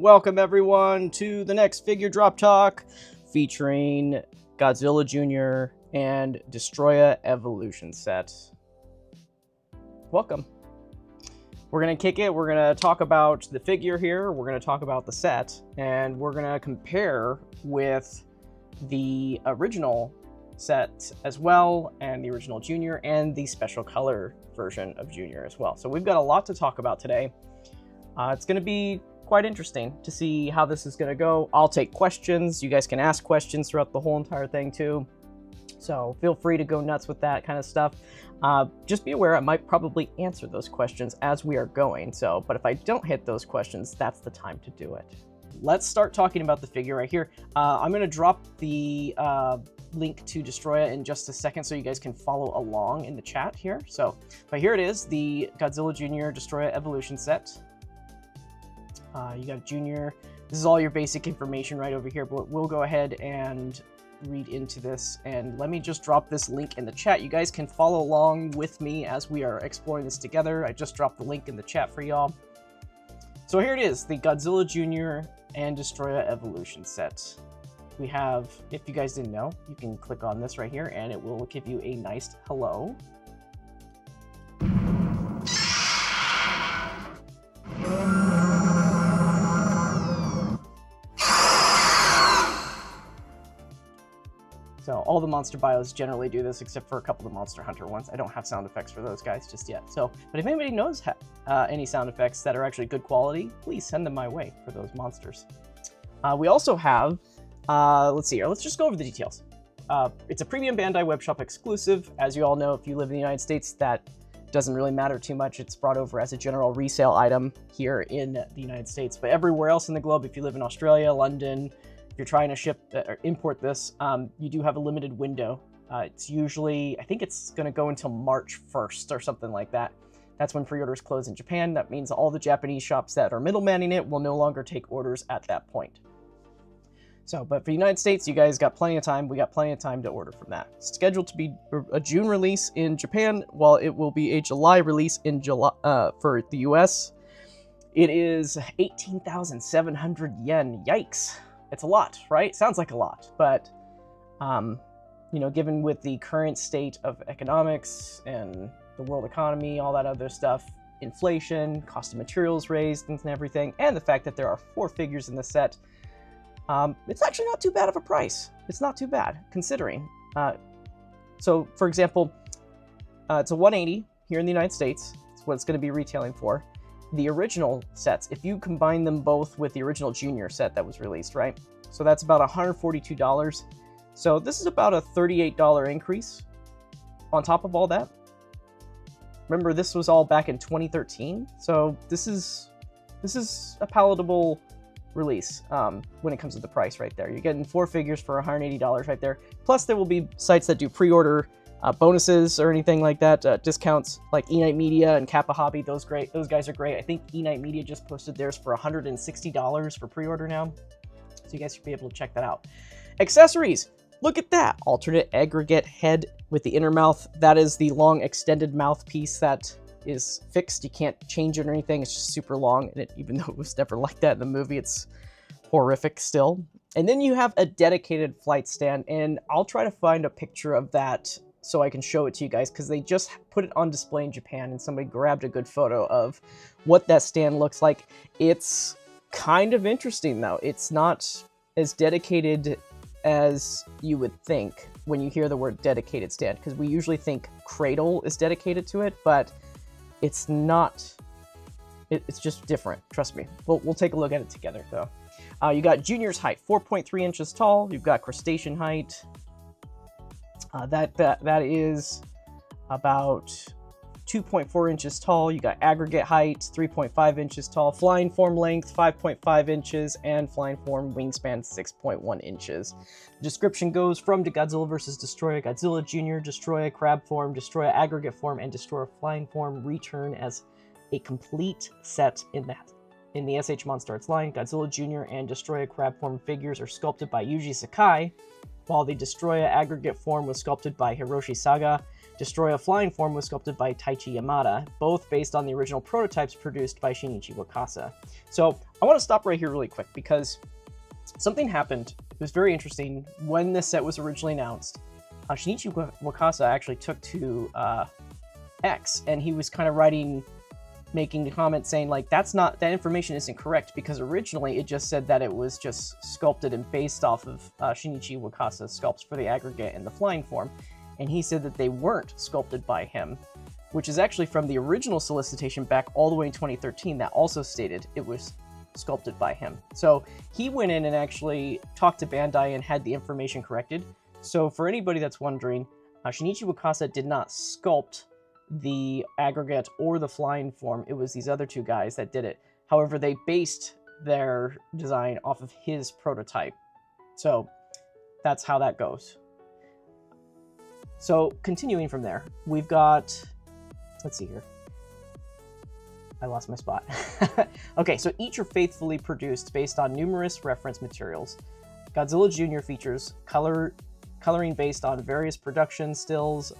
welcome everyone to the next figure drop talk featuring Godzilla Jr. and Destoroyah Evolution set. Welcome. We're going to kick it. We're going to talk about the figure here. We're going to talk about the set, and we're going to compare with the original set as well, and the original Junior, and the special color version of Junior as well. So we've got a lot to talk about today. It's going to be quite interesting to see how this is going to go. I'll take questions. You guys can ask questions throughout the whole entire thing too. So feel free to go nuts with that kind of stuff. Just be aware I might probably answer those questions as we are going. But if I don't hit those questions, that's the time to do it. Let's start talking about the figure right here. I'm going to drop the link to Destoroyah in just a second so you guys can follow along in the chat here. But here it is, the Godzilla Jr. Destoroyah Evolution set. You got Junior. This is all your basic information right over here, but we'll go ahead and read into this. And let me just drop this link in the chat. You guys can follow along with me as we are exploring this together. I just dropped the link in the chat for y'all. So here it is, the Godzilla Jr. and Destoroyah Evolution set. We have, if you guys didn't know, you can click on this right here and it will give you a nice hello. So all the monster bios generally do this except for a couple of Monster Hunter ones. I don't have sound effects for those guys just yet. But if anybody knows any sound effects that are actually good quality, please send them my way for those monsters. We also have, let's see here, let's just go over the details. It's a premium Bandai Webshop exclusive. As you all know, if you live in the United States, that doesn't really matter too much. It's brought over as a general resale item here in the United States. But everywhere else in the globe, if you live in Australia, London, if you're trying to ship or import this, you do have a limited window. It's usually, I think it's going to go until March 1st or something like that. That's when pre-orders close in Japan. That means all the Japanese shops that are middlemaning it will no longer take orders at that point. But for the United States, you guys got plenty of time. We got plenty of time to order from that. It's scheduled to be a June release in Japan, while it will be a July release in July for the US. It is 18,700 yen. Yikes. It's a lot, right? Sounds like a lot, but, you know, given with the current state of economics and the world economy, all that other stuff, inflation, cost of materials raised and everything, and the fact that there are 4 figures in the set, it's actually not too bad of a price. It's not too bad, considering. So, for example, it's a 180 here in the United States. It's what it's going to be retailing for. The original sets, if you combine them both with the original Junior set that was released, right? So that's about $142. So this is about a $38 increase on top of all that. Remember, this was all back in 2013, so this is a palatable release when it comes to the price right there. You're getting 4 figures for $180 right there. Plus, there will be sites that do pre-order bonuses or anything like that, discounts like E-Night Media and Kappa Hobby. Those guys are great. I think E-Night Media just posted theirs for $160 for pre-order now, so you guys should be able to check that out. Accessories, look at that alternate aggregate head with the inner mouth. That is the long extended mouthpiece that is fixed. You can't change it or anything. It's just super long, and even though it was never like that in the movie, it's horrific still. And then you have a dedicated flight stand, and I'll try to find a picture of that so I can show it to you guys, because they just put it on display in Japan and somebody grabbed a good photo of what that stand looks like. It's kind of interesting though. It's not as dedicated as you would think when you hear the word dedicated stand, because we usually think cradle is dedicated to it, but it's not. It's just different, trust me. We'll take a look at it together though. You got Junior's height, 4.3 inches tall. You've got crustacean height. That is about 2.4 inches tall. You got aggregate height, 3.5 inches tall. Flying form length, 5.5 inches. And flying form wingspan, 6.1 inches. The description goes from Godzilla vs. Destoroyah, Godzilla Jr., Destoroyah crab form, Destoroyah aggregate form, and Destoroyah flying form return as a complete set in the S.H.MonsterArts line. Godzilla Jr. and Destoroyah crab form figures are sculpted by Yuji Sakai, while the Destoroyah aggregate form was sculpted by Hiroshi Saga. Destoroyah flying form was sculpted by Taichi Yamada, both based on the original prototypes produced by Shinichi Wakasa. So I want to stop right here really quick because something happened. It was very interesting. When this set was originally announced, Shinichi Wakasa actually took to X, and he was kind of making a comment saying, like, that information isn't correct, because originally it just said that it was just sculpted and based off of Shinichi Wakasa's sculpts for the aggregate and the flying form. And he said that they weren't sculpted by him, which is actually from the original solicitation back all the way in 2013 that also stated it was sculpted by him. So he went in and actually talked to Bandai and had the information corrected. So for anybody that's wondering, Shinichi Wakasa did not sculpt the aggregate or the flying form. It was these other two guys that did it. However, they based their design off of his prototype. So that's how that goes. So continuing from there, we've got, let's see here. I lost my spot. Okay, so each are faithfully produced based on numerous reference materials. Godzilla Jr. features coloring based on various production stills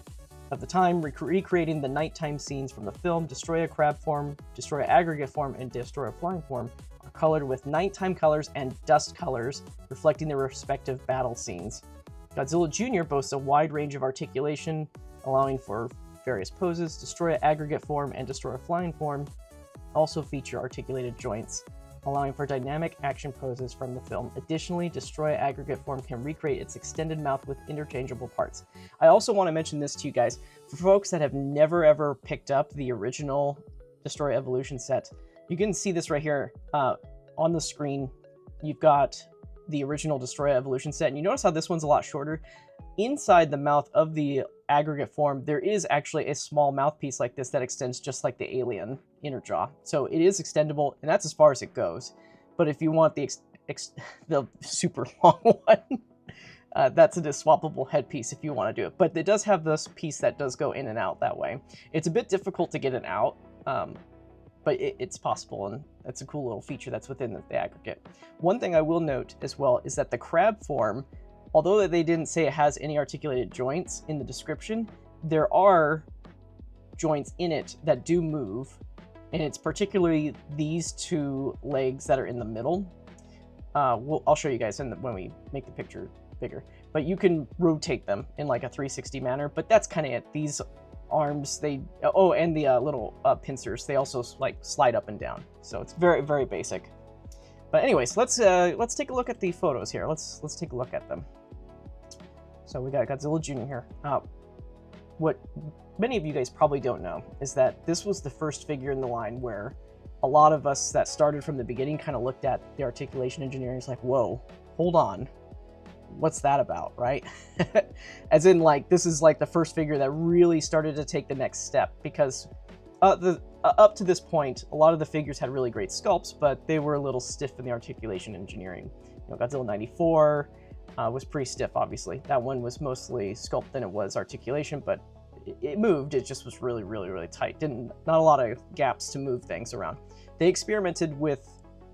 of the time, recreating the nighttime scenes from the film. Destoroyah crab form, Destoroyah aggregate form, and Destoroyah flying form are colored with nighttime colors and dust colors, reflecting their respective battle scenes. Godzilla Jr. boasts a wide range of articulation, allowing for various poses. Destoroyah aggregate form and Destoroyah flying form also feature articulated joints, allowing for dynamic action poses from the film. Additionally, Destoroyah aggregate form can recreate its extended mouth with interchangeable parts. I also want to mention this to you guys. For folks that have never ever picked up the original Destoroyah Evolution set, you can see this right here on the screen. You've got the original Destoroyah Evolution set, and you notice how this one's a lot shorter. Inside the mouth of the aggregate form, there is actually a small mouthpiece like this that extends just like the alien inner jaw. So it is extendable, and that's as far as it goes. But if you want the super long one, that's a swappable headpiece if you want to do it. But it does have this piece that does go in and out that way. It's a bit difficult to get it out, but it's possible, and that's a cool little feature that's within the aggregate. One thing I will note as well is that the crab form, although they didn't say it has any articulated joints in the description, there are joints in it that do move, and it's particularly these two legs that are in the middle. I'll show you guys when we make the picture bigger, but you can rotate them in like a 360 manner, but that's kind of it. These arms, and the little pincers, they also like slide up and down. So it's very, very basic. But anyways, let's take a look at the photos here. Let's take a look at them. So we got Godzilla Jr. here. What many of you guys probably don't know is that this was the first figure in the line where a lot of us that started from the beginning kind of looked at the articulation engineering. It's like, whoa, hold on. What's that about, right? As in, like, this is like the first figure that really started to take the next step, because up to this point, a lot of the figures had really great sculpts, but they were a little stiff in the articulation engineering. You know, Godzilla 94 was pretty stiff, obviously. That one was mostly sculpt than it was articulation, but it moved. It just was really, really, really tight. Not a lot of gaps to move things around. They experimented with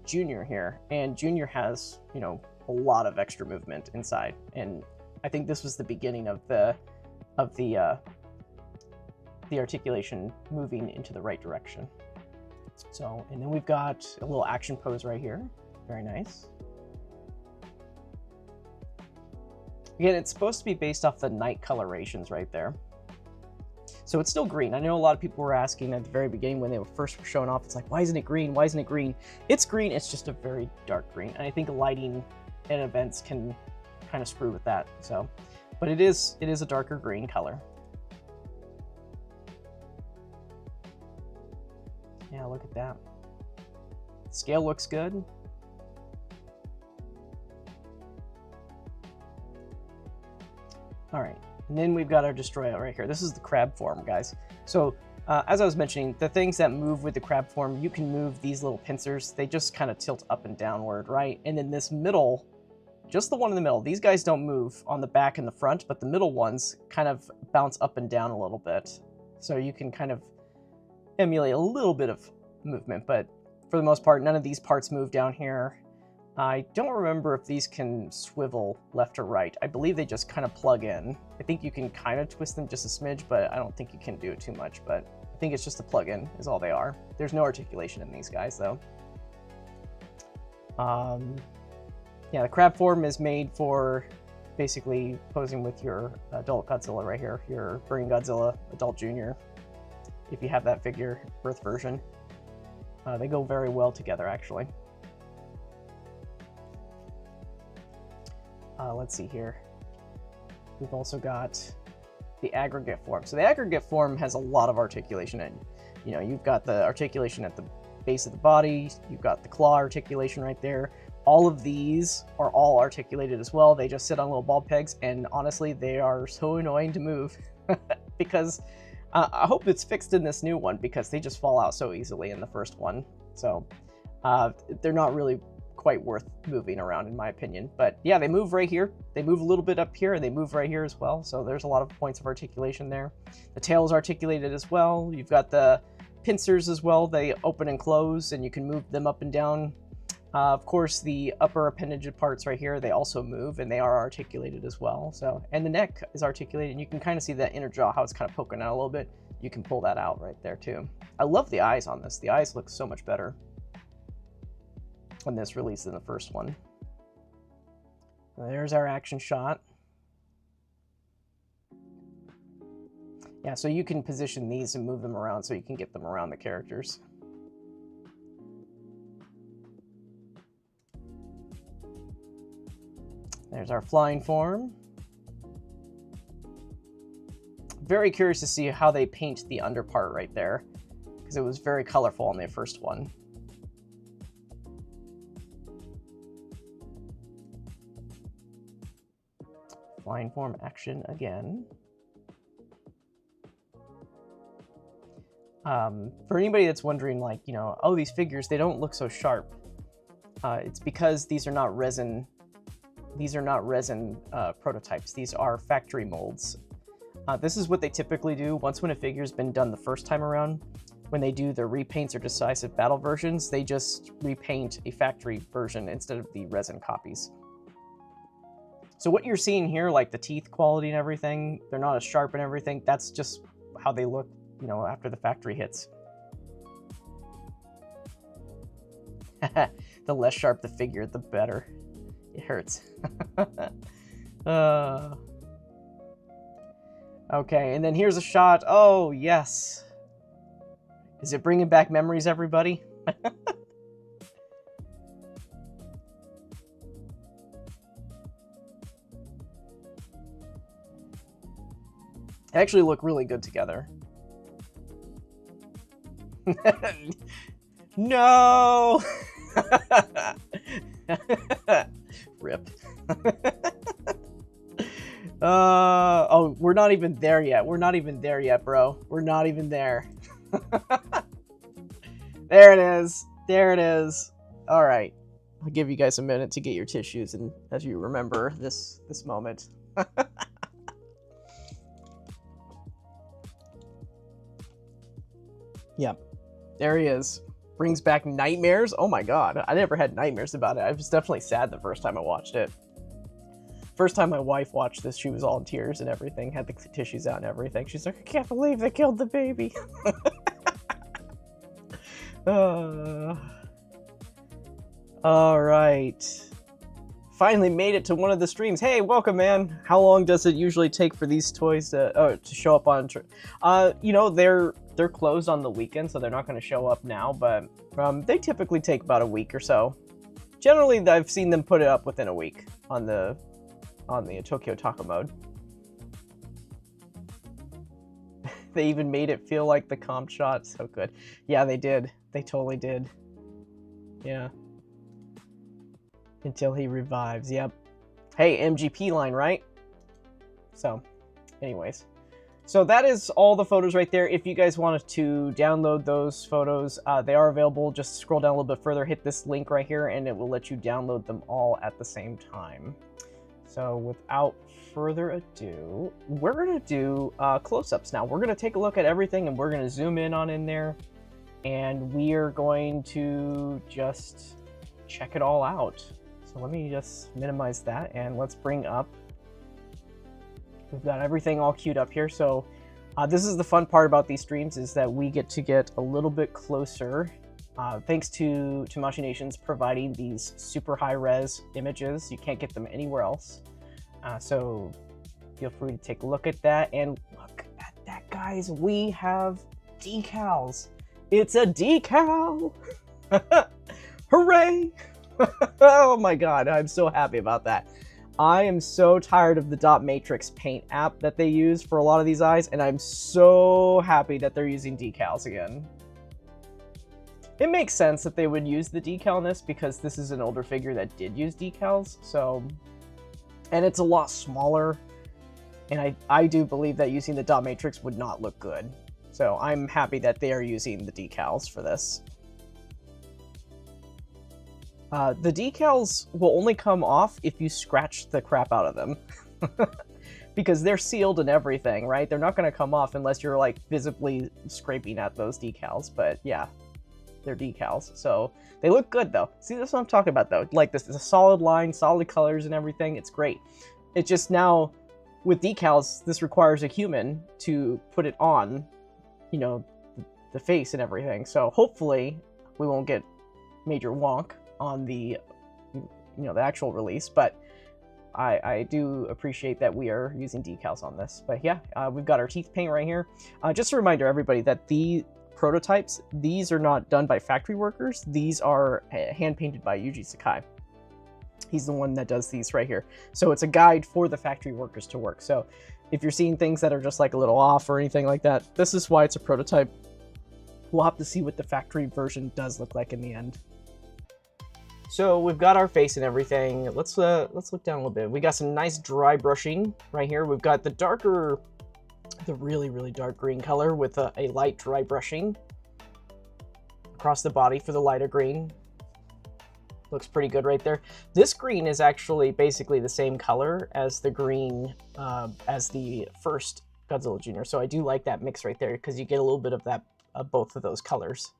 Junior here, and Junior has, you know, a lot of extra movement inside, and I think this was the beginning of the articulation moving into the right direction. So, and then we've got a little action pose right here. Very nice. Again, it's supposed to be based off the night colorations right there. So it's still green. I know a lot of people were asking at the very beginning when they were first showing off, it's like, why isn't it green? Why isn't it green? It's green, it's just a very dark green. And I think lighting and events can kind of screw with that. So, but it is a darker green color. Yeah, look at that. Scale looks good. All right, and then we've got our Destoroyah right here. This is the crab form, guys. So as I was mentioning, the things that move with the crab form, you can move these little pincers. They just kind of tilt up and downward, right? And then this middle, just the one in the middle, these guys don't move on the back and the front, but the middle ones kind of bounce up and down a little bit. So you can kind of emulate a little bit of movement, but for the most part, none of these parts move down here. I don't remember if these can swivel left or right. I believe they just kind of plug in. I think you can kind of twist them just a smidge, but I don't think you can do it too much. But I think it's just a plug-in is all they are. There's no articulation in these guys, though. Yeah, the crab form is made for basically posing with your adult Godzilla right here, your Green Godzilla Adult Jr. If you have that figure, Earth version. They go very well together, actually. Let's see here. We've also got the aggregate form. So the aggregate form has a lot of articulation in. You know, you've got the articulation at the base of the body, you've got the claw articulation right there. All of these are all articulated as well. They just sit on little ball pegs, and honestly, they are so annoying to move because I hope it's fixed in this new one because they just fall out so easily in the first one. So they're not really quite worth moving around in my opinion. But yeah, they move right here. They move a little bit up here and they move right here as well. So there's a lot of points of articulation there. The tail is articulated as well. You've got the pincers as well. They open and close and you can move them up and down. Of course, the upper appendage parts right here, they also move and they are articulated as well. So, and the neck is articulated and you can kind of see that inner jaw, how it's kind of poking out a little bit. You can pull that out right there too. I love the eyes on this. The eyes look so much better on this release than the first one. There's our action shot. Yeah, so you can position these and move them around so you can get them around the characters. There's our flying form. Very curious to see how they paint the under part right there, because it was very colorful on the first one. Flying form action again. For anybody that's wondering, like, you know, oh, these figures, they don't look so sharp. It's because these are not resin. These are not resin prototypes. These are factory molds. This is what they typically do once when a figure's been done the first time around. When they do the repaints or decisive battle versions, they just repaint a factory version instead of the resin copies. So what you're seeing here, like the teeth quality and everything, they're not as sharp and everything. That's just how they look, you know, after the factory hits. The less sharp the figure, the better. It hurts. Okay, and then here's a shot. Oh, yes. Is it bringing back memories, everybody? They actually look really good together. No! Rip. Oh, we're not even there yet. We're not even there yet, bro. We're not even there. There it is. There it is. All right. I'll give you guys a minute to get your tissues and as you remember this moment. Yep. There he is. Brings back nightmares. Oh my god. I never had nightmares about it. I was definitely sad the first time I watched it. First time my wife watched this, she was all in tears and everything, had the tissues out and everything. She's like, I can't believe they killed the baby. All right. Finally made it to one of the streams. Hey, welcome, man. How long does it usually take for these toys to show up on? You know, they're closed on the weekend, so they're not going to show up now. But they typically take about a week or so. Generally, I've seen them put it up within a week on the Tokyo Taco mode. They even made it feel like the comp shot. So good. Yeah, they did. They totally did. Yeah. Until he revives. Yep. Hey, MGP line, right? So, anyways. So that is all the photos right there. If you guys wanted to download those photos, they are available. Just scroll down a little bit further, hit this link right here, and it will let you download them all at the same time. So without further ado, we're going to do close-ups now. We're going to take a look at everything, and we're going to zoom in on in there, and we are going to just check it all out. So let me just minimize that, and let's bring up, we've got everything all queued up here. So this is the fun part about these streams, is that we get to get a little bit closer, thanks to Machinations providing these super high res images. You can't get them anywhere else. So feel free to take a look at that, and look at that, guys. We have decals. It's a decal. Hooray. Oh my god, I'm so happy about that. I am so tired of the dot matrix paint app that they use for a lot of these eyes, and I'm so happy that they're using decals again. It makes sense that they would use the decal in this, because this is an older figure that did use decals, so, and it's a lot smaller, and I do believe that using the dot matrix would not look good. So I'm happy that they are using the decals for this. The decals will only come off if you scratch the crap out of them. Because they're sealed and everything, right? They're not going to come off unless you're like visibly scraping at those decals. But yeah, they're decals. So they look good though. See, that's what I'm talking about though. Like this is a solid line, solid colors and everything. It's great. It's just now with decals, this requires a human to put it on, you know, the face and everything. So hopefully we won't get major wonk on the, you know, the actual release, but I do appreciate that we are using decals on this. But yeah, we've got our teeth paint right here. Just a reminder, everybody, that the prototypes, these are not done by factory workers. These are hand painted by Yuji Sakai. He's the one that does these right here. So it's a guide for the factory workers to work. So if you're seeing things that are just like a little off or anything like that, this is why it's a prototype. We'll have to see what the factory version does look like in the end. So we've got our face and everything. Let's look down a little bit. We got some nice dry brushing right here. We've got the darker, the really, really dark green color with a light dry brushing across the body for the lighter green. Looks pretty good right there. This green is actually basically the same color as the green as the first Godzilla Jr. So I do like that mix right there, because you get a little bit of that, both of those colors.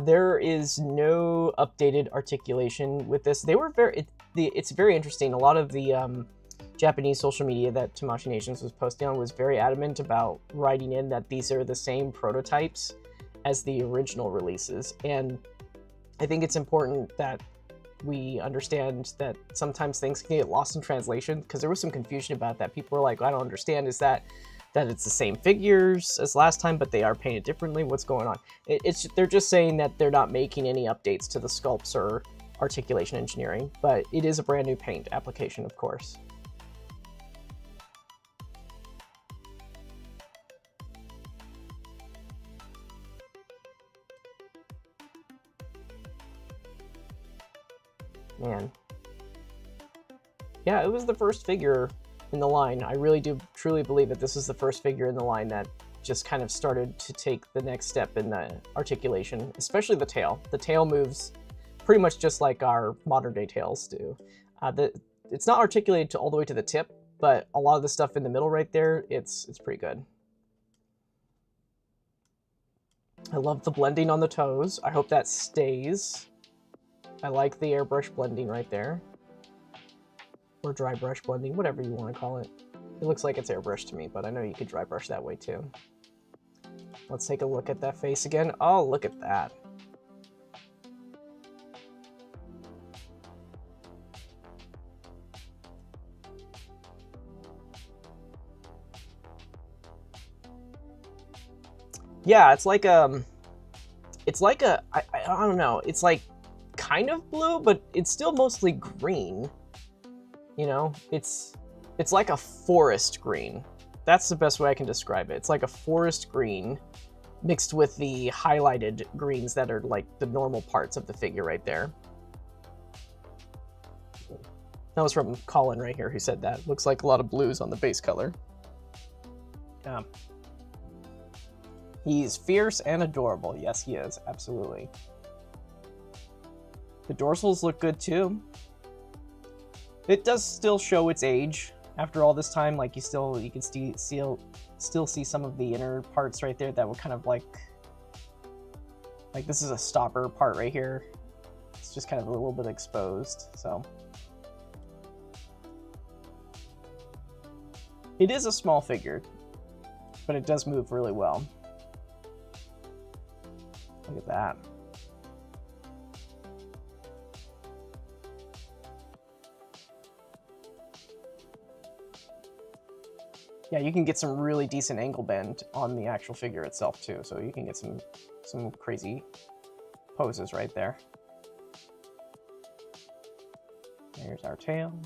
There is no updated articulation with this. They were it's very interesting. A lot of the Japanese social media that Machinations was posting on was very adamant about writing in that these are the same prototypes as the original releases. And I think it's important that we understand that sometimes things can get lost in translation, because there was some confusion about that. People were like, I don't understand, is that it's the same figures as last time, but they are painted differently? What's going on? They're just saying that they're not making any updates to the sculpts or articulation engineering, but it is a brand new paint application, of course. Man. Yeah, it was the first figure in the line. I really do truly believe that this is the first figure in the line that just kind of started to take the next step in the articulation, especially the tail. The tail moves pretty much just like our modern day tails do. It's not articulated all the way to the tip, but a lot of the stuff in the middle right there, it's pretty good. I love the blending on the toes. I hope that stays. I like the airbrush blending right there. Or dry brush blending, whatever you want to call it. It looks like it's airbrush to me, but I know you could dry brush that way too. Let's take a look at that face again. Oh, look at that. Yeah, it's like I don't know, it's like kind of blue, but it's still mostly green. You know, it's like a forest green. That's the best way I can describe it. It's like a forest green mixed with the highlighted greens that are like the normal parts of the figure right there. That was from Colin right here who said that. Looks like a lot of blues on the base color. Yeah. He's fierce and adorable. Yes, he is. Absolutely. The dorsals look good too. It does still show its age after all this time. Like you can still still see some of the inner parts right there that would kind of like this is a stopper part right here. It's just kind of a little bit exposed, so. It is a small figure, but it does move really well. Look at that. Yeah, you can get some really decent angle bend on the actual figure itself too, so you can get some crazy poses right there. There's our tail.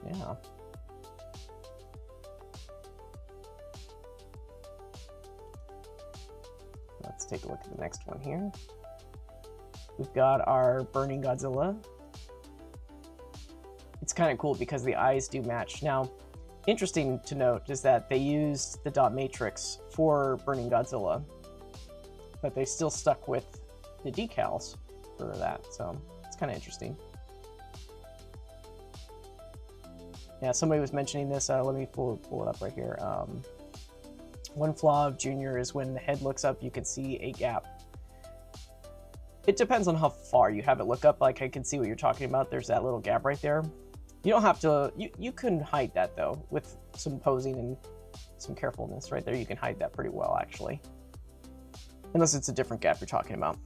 Yeah. Let's take a look at the next one here. We've got our Burning Godzilla. It's kind of cool because the eyes do match. Now, interesting to note is that they used the dot matrix for Burning Godzilla, but they still stuck with the decals for that, so it's kind of interesting. Yeah, somebody was mentioning this. Let me pull it up right here. One flaw of Junior is when the head looks up, you can see a gap. It depends on how far you have it look up. Like, I can see what you're talking about. There's that little gap right there. You don't have to, you can hide that though, with some posing and some carefulness right there. You can hide that pretty well, actually. Unless it's a different gap you're talking about.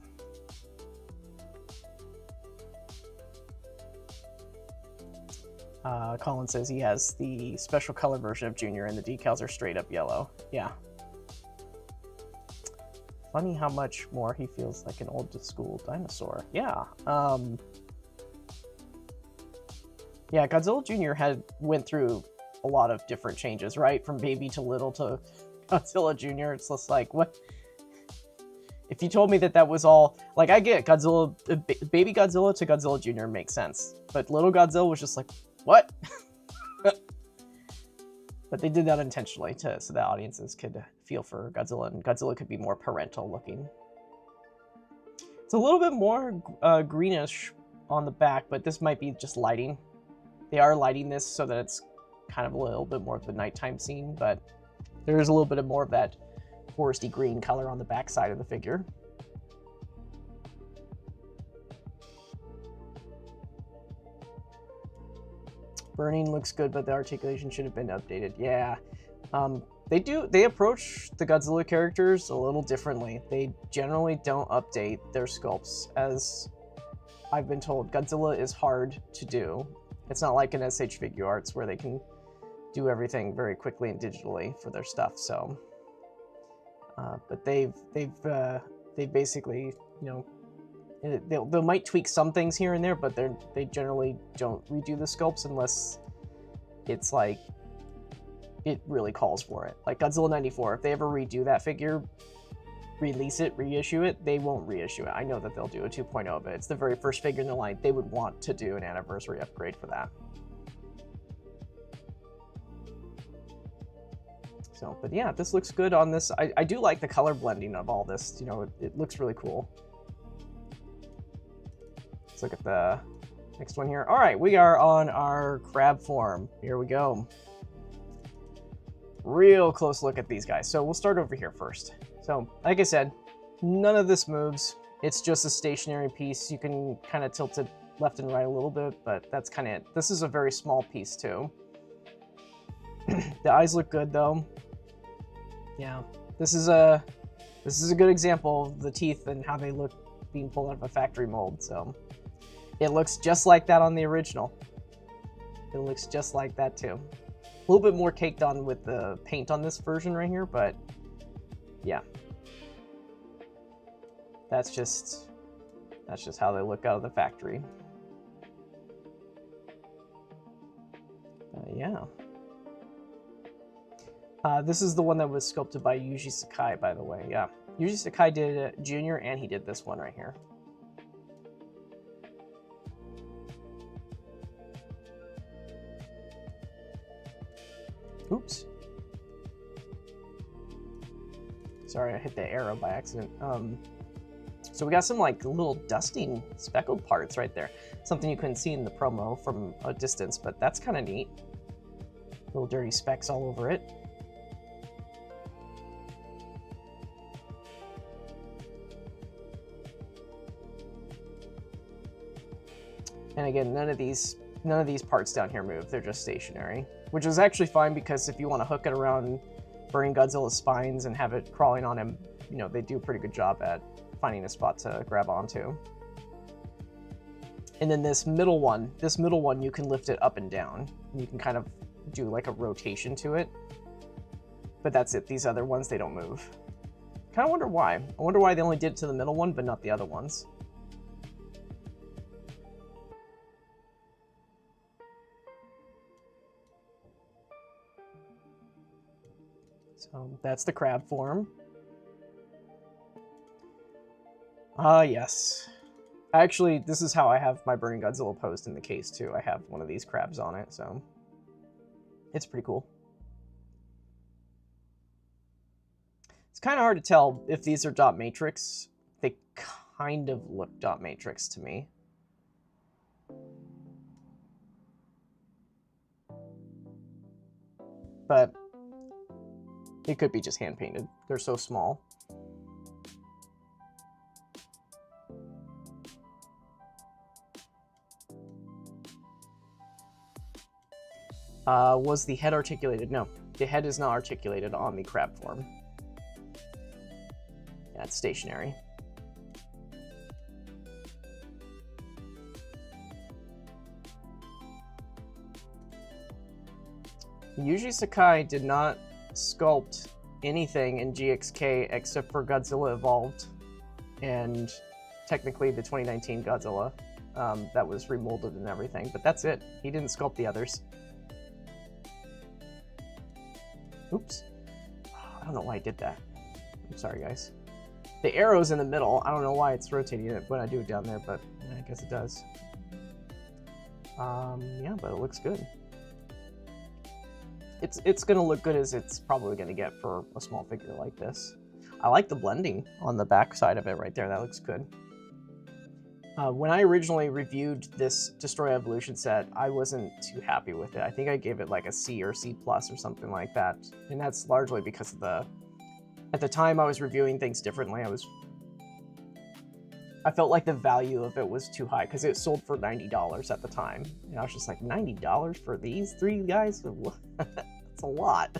Colin says he has the special color version of Junior and the decals are straight up yellow. Yeah. Funny how much more he feels like an old school dinosaur. Yeah. Yeah, Godzilla Jr. went through a lot of different changes, right? From baby to little to Godzilla Jr. It's just like, what? If you told me that was all, like, I get Godzilla, baby Godzilla to Godzilla Jr. makes sense. But little Godzilla was just like, what? But they did that intentionally so that audiences could feel for Godzilla, and Godzilla could be more parental looking. It's a little bit more greenish on the back, but this might be just lighting. They are lighting this so that it's kind of a little bit more of the nighttime scene, but there is a little bit more of that foresty green color on the back side of the figure. Burning looks good, but the articulation should have been updated. Yeah. They approach the Godzilla characters a little differently. They generally don't update their sculpts, as I've been told. Godzilla is hard to do. It's not like an S.H. Figure Arts where they can do everything very quickly and digitally for their stuff. So, but they basically, you know, they might tweak some things here and there, but they generally don't redo the sculpts unless it's like it really calls for it. Like Godzilla 94, if they ever redo that figure, release it, reissue it, they won't reissue it. I know that they'll do a 2.0 of it. It's the very first figure in the line. They would want to do an anniversary upgrade for that. So, but yeah, this looks good on this. I do like the color blending of all this. You know, it looks really cool. Let's look at the next one here. All right, we are on our crab form. Here we go. Real close look at these guys. So we'll start over here first. So, like I said, none of this moves. It's just a stationary piece. You can kind of tilt it left and right a little bit, but that's kind of it. This is a very small piece too. The eyes look good though. Yeah, this is a good example of the teeth and how they look being pulled out of a factory mold. So it looks just like that on the original. It looks just like that too. A little bit more caked on with the paint on this version right here, but yeah, that's just how they look out of the factory. Yeah. This is the one that was sculpted by Yuji Sakai, by the way. Yeah, Yuji Sakai did Junior, and he did this one right here. Oops. Sorry, I hit the arrow by accident. So So we got some like little dusting speckled parts right there. Something you couldn't see in the promo from a distance, but that's kind of neat. Little dirty specks all over it. And again, none of these parts down here move. They're just stationary, which is actually fine because if you want to hook it around Burning Godzilla's spines and have it crawling on him, you know, they do a pretty good job at finding a spot to grab onto. And then this middle one, you can lift it up and down. And you can kind of do like a rotation to it. But that's it. These other ones, they don't move. Kind of wonder why. I wonder why they only did it to the middle one, but not the other ones. So that's the crab form. Ah, yes. Actually, this is how I have my Burning Godzilla post in the case, too. I have one of these crabs on it, so it's pretty cool. It's kind of hard to tell if these are dot matrix. They kind of look dot matrix to me. But it could be just hand painted. They're so small. Was the head articulated? No, the head is not articulated on the crab form. Yeah, it's stationary. Yuji Sakai did not sculpt anything in GXK except for Godzilla Evolved and technically the 2019 Godzilla that was remolded and everything, but that's it. He didn't sculpt the others. Oops. I don't know why I did that. I'm sorry, guys. The arrow's in the middle. I don't know why it's rotating it when I do it down there, but yeah, I guess it does. Yeah, but it looks good. It's gonna look good as it's probably gonna get for a small figure like this. I like the blending on the back side of it right there. That looks good. When I originally reviewed this Destoroyah Evolution set, I wasn't too happy with it. I think I gave it like a C or C+ or something like that. And that's largely because of at the time I was reviewing things differently. I felt like the value of it was too high because it sold for $90 at the time. And I was just like, $90 for these three guys? That's a lot.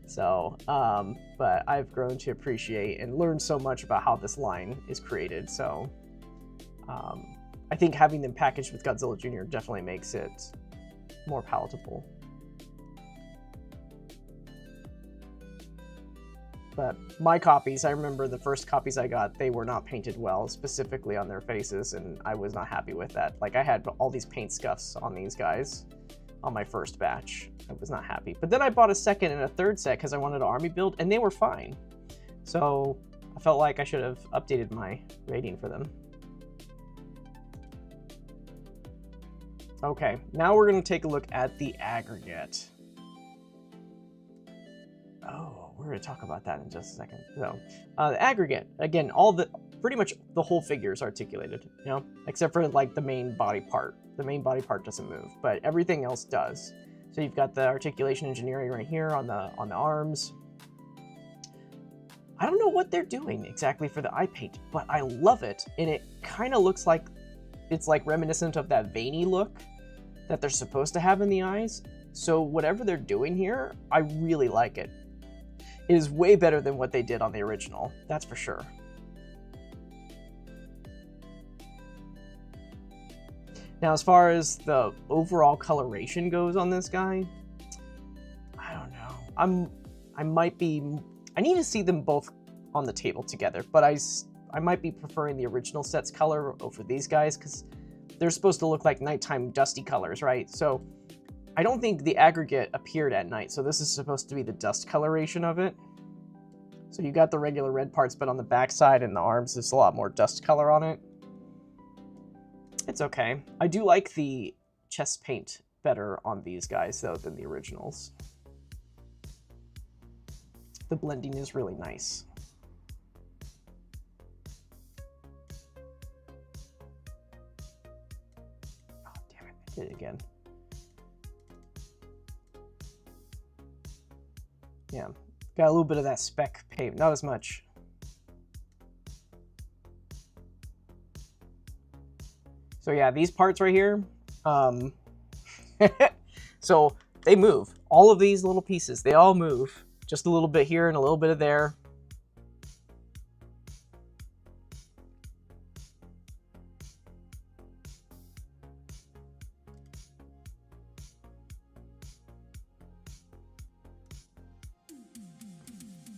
So, but I've grown to appreciate and learn so much about how this line is created. So, I think having them packaged with Godzilla Jr. definitely makes it more palatable. But my copies, I remember the first copies I got, they were not painted well, specifically on their faces, and I was not happy with that. Like, I had all these paint scuffs on these guys on my first batch. I was not happy. But then I bought a second and a third set because I wanted an army build, and they were fine. So I felt like I should have updated my rating for them. Okay, now we're going to take a look at the aggregate. Oh, we're going to talk about that in just a second. So, the aggregate, again, pretty much the whole figure is articulated, you know, except for like the main body part. The main body part doesn't move, but everything else does. So you've got the articulation engineering right here on the arms. I don't know what they're doing exactly for the eye paint, but I love it, and it kind of looks like it's like reminiscent of that veiny look that they're supposed to have in the eyes. So whatever they're doing here, I really like it. It is way better than what they did on the original, that's for sure. Now, as far as the overall coloration goes on this guy, I don't know. I need to see them both on the table together, but I might be preferring the original set's color over these guys because they're supposed to look like nighttime dusty colors, right? So I don't think the aggregate appeared at night, so this is supposed to be the dust coloration of it. So you got the regular red parts, but on the backside and the arms, there's a lot more dust color on it. It's okay. I do like the chest paint better on these guys, though, than the originals. The blending is really nice. Did it again. Yeah, got a little bit of that spec paint, not as much. So yeah, these parts right here, so they move. All of these little pieces, they all move. Just a little bit here and a little bit of there.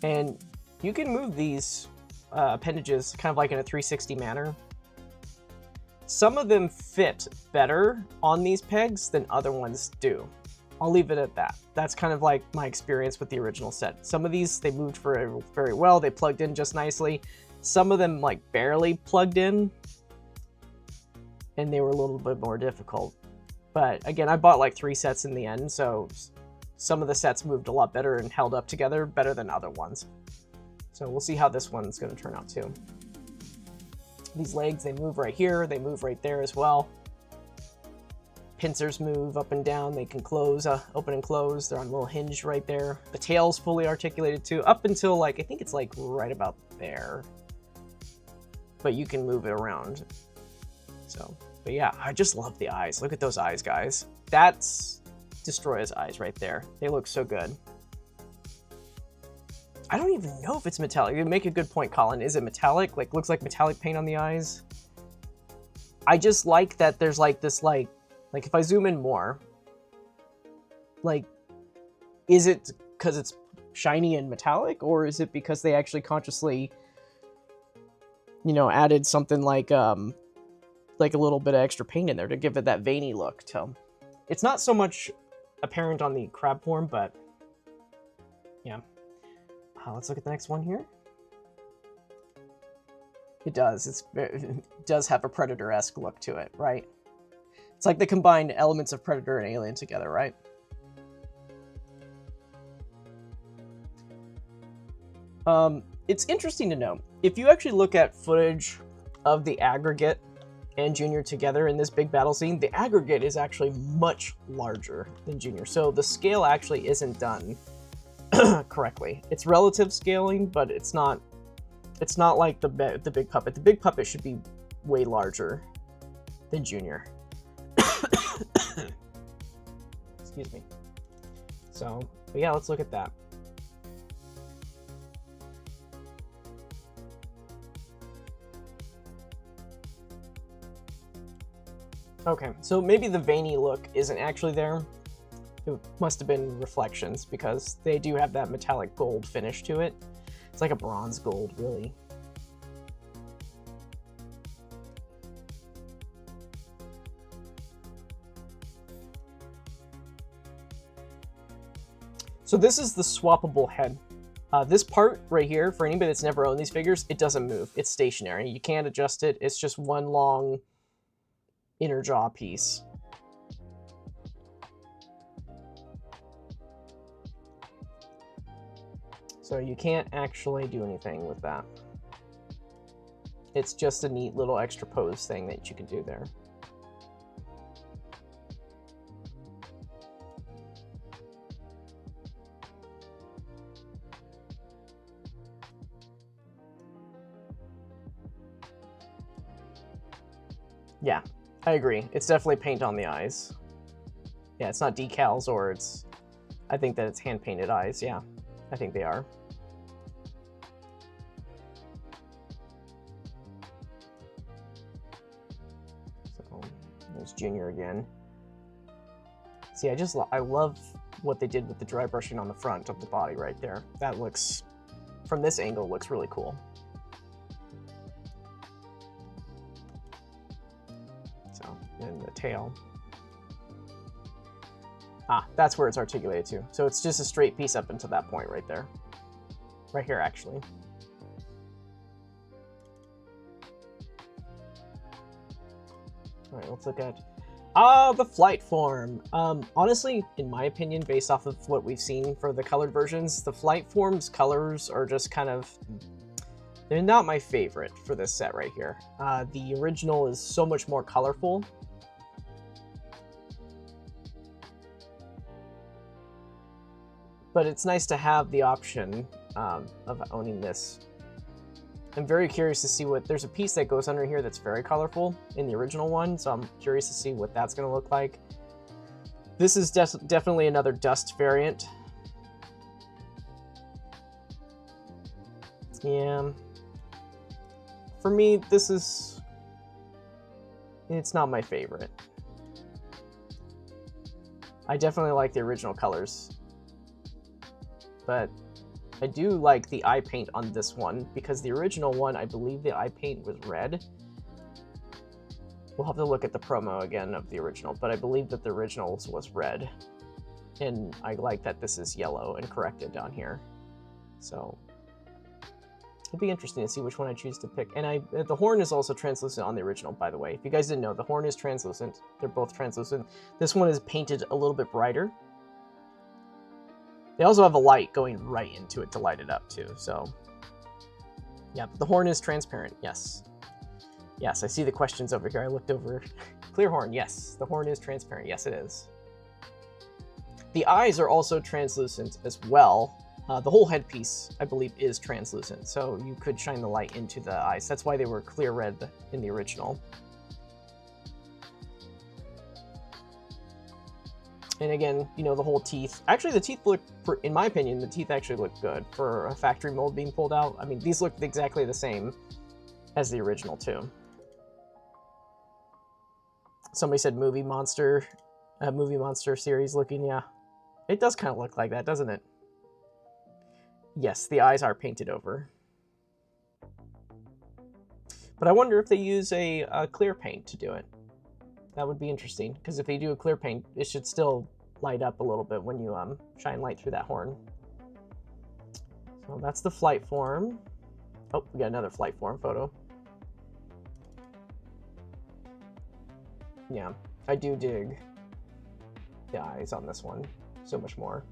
And you can move these appendages kind of like in a 360 manner. Some of them fit better on these pegs than other ones do. I'll leave it at that. That's kind of like my experience with the original set. Some of these, they moved very well. They plugged in just nicely. Some of them like barely plugged in, and they were a little bit more difficult. But again, I bought like 3 sets in the end, so some of the sets moved a lot better and held up together better than other ones. So we'll see how this one's going to turn out too. These legs, they move right here, they move right there as well. Pincers move up and down, they can close, open and close. They're on a little hinge right there. The tail's fully articulated too, up until like, I think it's like right about there. But you can move it around. So, but yeah, I just love the eyes. Look at those eyes, guys. That's Destoroyah's eyes right there. They look so good. I don't even know if it's metallic. You make a good point, Colin. Is it metallic? Like, looks like metallic paint on the eyes. I just like that there's like this, like if I zoom in more, like, is it because it's shiny and metallic, or is it because they actually consciously, you know, added something like a little bit of extra paint in there to give it that veiny look? So it's not so much apparent on the crab form, but yeah. Let's look at the next one here. It does. It does have a Predator-esque look to it, right? It's like the combined elements of Predator and Alien together, right? It's interesting to know. If you actually look at footage of the Aggregate and Junior together in this big battle scene, the Aggregate is actually much larger than Junior. So the scale actually isn't done correctly. It's relative scaling, but it's not like the big puppet. The big puppet should be way larger than Junior. Excuse me. So, but yeah, let's look at that. Okay, so maybe the veiny look isn't actually there. It must have been reflections, because they do have that metallic gold finish to it. It's like a bronze gold, really. So this is the swappable head. This part right here, for anybody that's never owned these figures, it doesn't move. It's stationary. You can't adjust it. It's just one long inner jaw piece. So you can't actually do anything with that. It's just a neat little extra pose thing that you can do there. Yeah, I agree. It's definitely paint on the eyes. Yeah, it's not decals, or it's... I think that it's hand-painted eyes, yeah. I think they are. So, there's Junior again. See, I love what they did with the dry brushing on the front of the body right there. That looks, from this angle, looks really cool. And the tail. Ah, that's where it's articulated to. So it's just a straight piece up until that point right there. Right here, actually. All right, let's look at the flight form. Honestly, in my opinion, based off of what we've seen for the colored versions, the flight form's colors are just kind of... they're not my favorite for this set right here. The original is so much more colorful. But it's nice to have the option of owning this. I'm very curious to see what... There's a piece that goes under here that's very colorful in the original one, so I'm curious to see what that's going to look like. This is definitely another dust variant. Yeah. For me, this is... It's not my favorite. I definitely like the original colors. But I do like the eye paint on this one, because the original one, I believe the eye paint was red. We'll have to look at the promo again of the original, but I believe that the original was red. And I like that this is yellow and corrected down here. So it'll be interesting to see which one I choose to pick. And the horn is also translucent on the original, by the way. If you guys didn't know, the horn is translucent. They're both translucent. This one is painted a little bit brighter. They also have a light going right into it to light it up too, so... Yeah, but the horn is transparent, yes. Yes, I see the questions over here. I looked over. Clear horn, yes. The horn is transparent, yes it is. The eyes are also translucent as well. The whole headpiece, I believe, is translucent, so you could shine the light into the eyes. That's why they were clear red in the original. And again, you know, the whole teeth. Actually, the teeth look, in my opinion, the teeth actually look good for a factory mold being pulled out. I mean, these look exactly the same as the original, too. Somebody said movie monster series looking, yeah. It does kind of look like that, doesn't it? Yes, the eyes are painted over. But I wonder if they use a clear paint to do it. That would be interesting, because if they do a clear paint, it should still light up a little bit when you shine light through that horn. So that's the flight form. Oh, we got another flight form photo. Yeah, I do dig the eyes on this one so much more.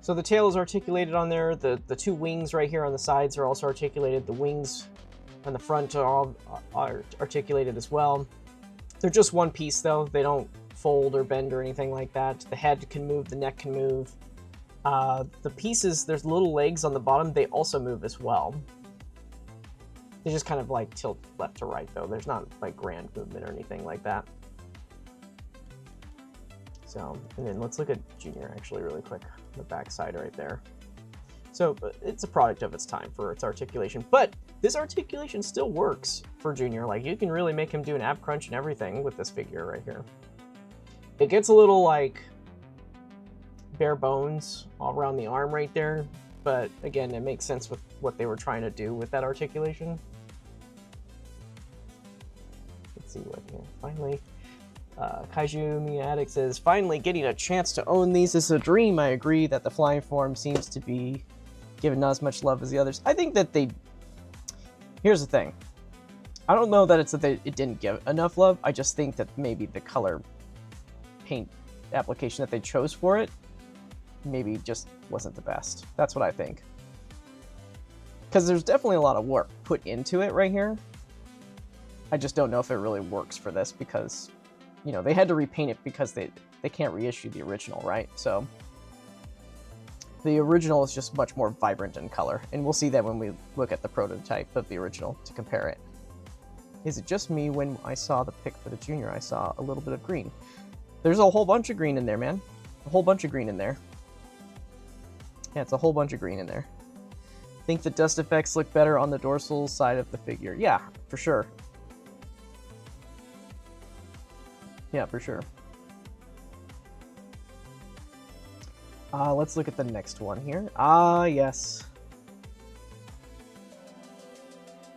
So the tail is articulated on there. The two wings right here on the sides are also articulated. The wings on the front are articulated as well. They're just one piece though. They don't fold or bend or anything like that. The head can move, the neck can move. The pieces, there's little legs on the bottom. They also move as well. They just kind of like tilt left to right though. There's not like grand movement or anything like that. So, and then let's look at Junior actually really quick. The back side right there. So it's a product of its time for its articulation, but this articulation still works for Junior. Like, you can really make him do an ab crunch and everything with this figure right here. It gets a little like bare bones all around the arm right there, but again, it makes sense with what they were trying to do with that articulation. Let's see what here. Finally, Kaiju Miatic says, finally getting a chance to own these is a dream. I agree that the flying form seems to be given not as much love as the others. I think that they... Here's the thing. I don't know that it's that it didn't give enough love. I just think that maybe the color paint application that they chose for it maybe just wasn't the best. That's what I think. Because there's definitely a lot of work put into it right here. I just don't know if it really works for this because... You know, they had to repaint it because they can't reissue the original, right? So the original is just much more vibrant in color, and we'll see that when we look at the prototype of the original to compare it. Is it just me when I saw the pic for the Junior, I saw a little bit of green? There's a whole bunch of green in there, man. A whole bunch of green in there. Yeah, it's a whole bunch of green in there. Think the dust effects look better on the dorsal side of the figure. Yeah, for sure. Yeah, for sure. Let's look at the next one here. Ah, yes.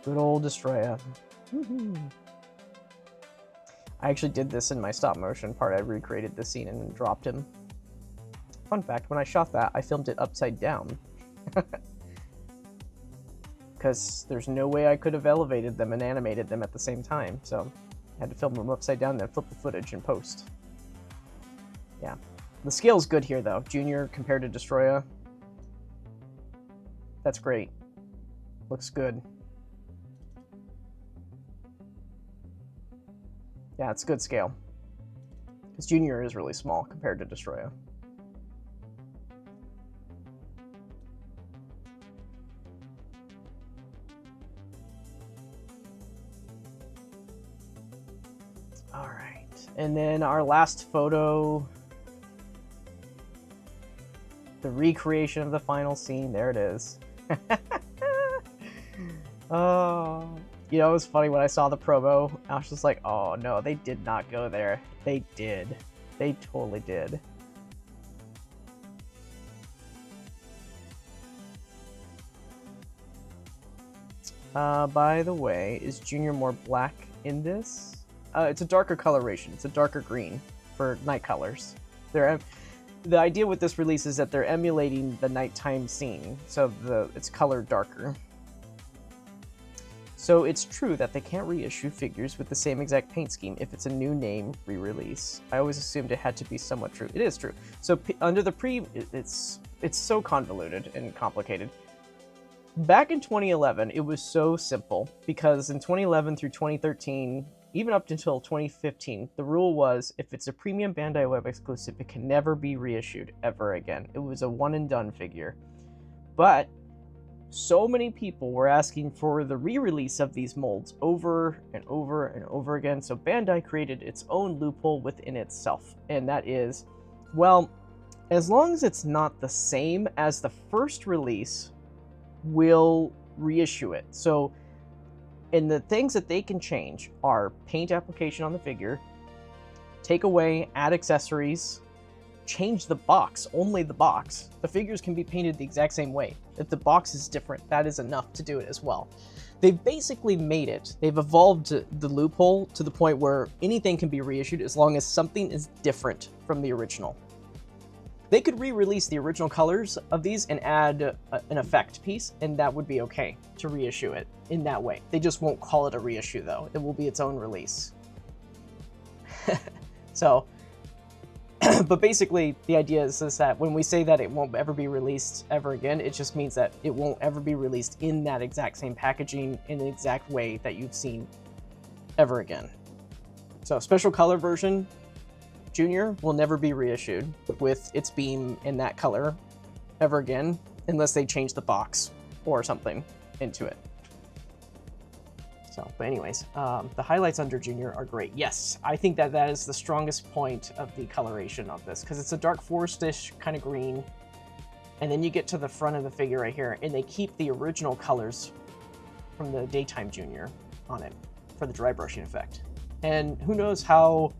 Good old Destoroyah. I actually did this in my stop motion part. I recreated the scene and then dropped him. Fun fact, when I shot that, I filmed it upside down. Because there's no way I could have elevated them and animated them at the same time, so... Had to film them upside down, then flip the footage in post. Yeah. The scale's good here, though. Junior compared to Destoroyah. That's great. Looks good. Yeah, it's good scale. Because Junior is really small compared to Destoroyah. All right, and then our last photo, the recreation of the final scene. There it is. Oh, you know, it was funny when I saw the promo. I was just like, oh no, they did not go there. They did. They totally did. By the way, is Junior more black in this? It's a darker coloration. It's a darker green for night colors. The idea with this release is that they're emulating the nighttime scene, so it's colored darker. So it's true that they can't reissue figures with the same exact paint scheme if it's a new name re-release. I always assumed it had to be somewhat true. It is true. So under the it's so convoluted and complicated. Back in 2011, it was so simple because in 2011 through 2013, even up until 2015, the rule was if it's a premium Bandai Web exclusive, it can never be reissued ever again. It was a one and done figure. But so many people were asking for the re-release of these molds over and over and over again, so Bandai created its own loophole within itself, and that is, well, as long as it's not the same as the first release, we'll reissue it. So, and the things that they can change are paint application on the figure, take away, add accessories, change the box, only the box. The figures can be painted the exact same way. If the box is different, that is enough to do it as well. They've basically made it. They've evolved the loophole to the point where anything can be reissued as long as something is different from the original. They could re-release the original colors of these and add an effect piece, and that would be okay to reissue it in that way. They just won't call it a reissue, though. It will be its own release. So, but basically, the idea is that when we say that it won't ever be released ever again, it just means that it won't ever be released in that exact same packaging in the exact way that you've seen ever again. So, special color version, Junior will never be reissued with its beam in that color ever again, unless they change the box or something into it. So, but anyways, the highlights under Junior are great. Yes, I think that that is the strongest point of the coloration of this, because it's a dark forestish kind of green, and then you get to the front of the figure right here, and they keep the original colors from the daytime Junior on it for the dry brushing effect. And who knows how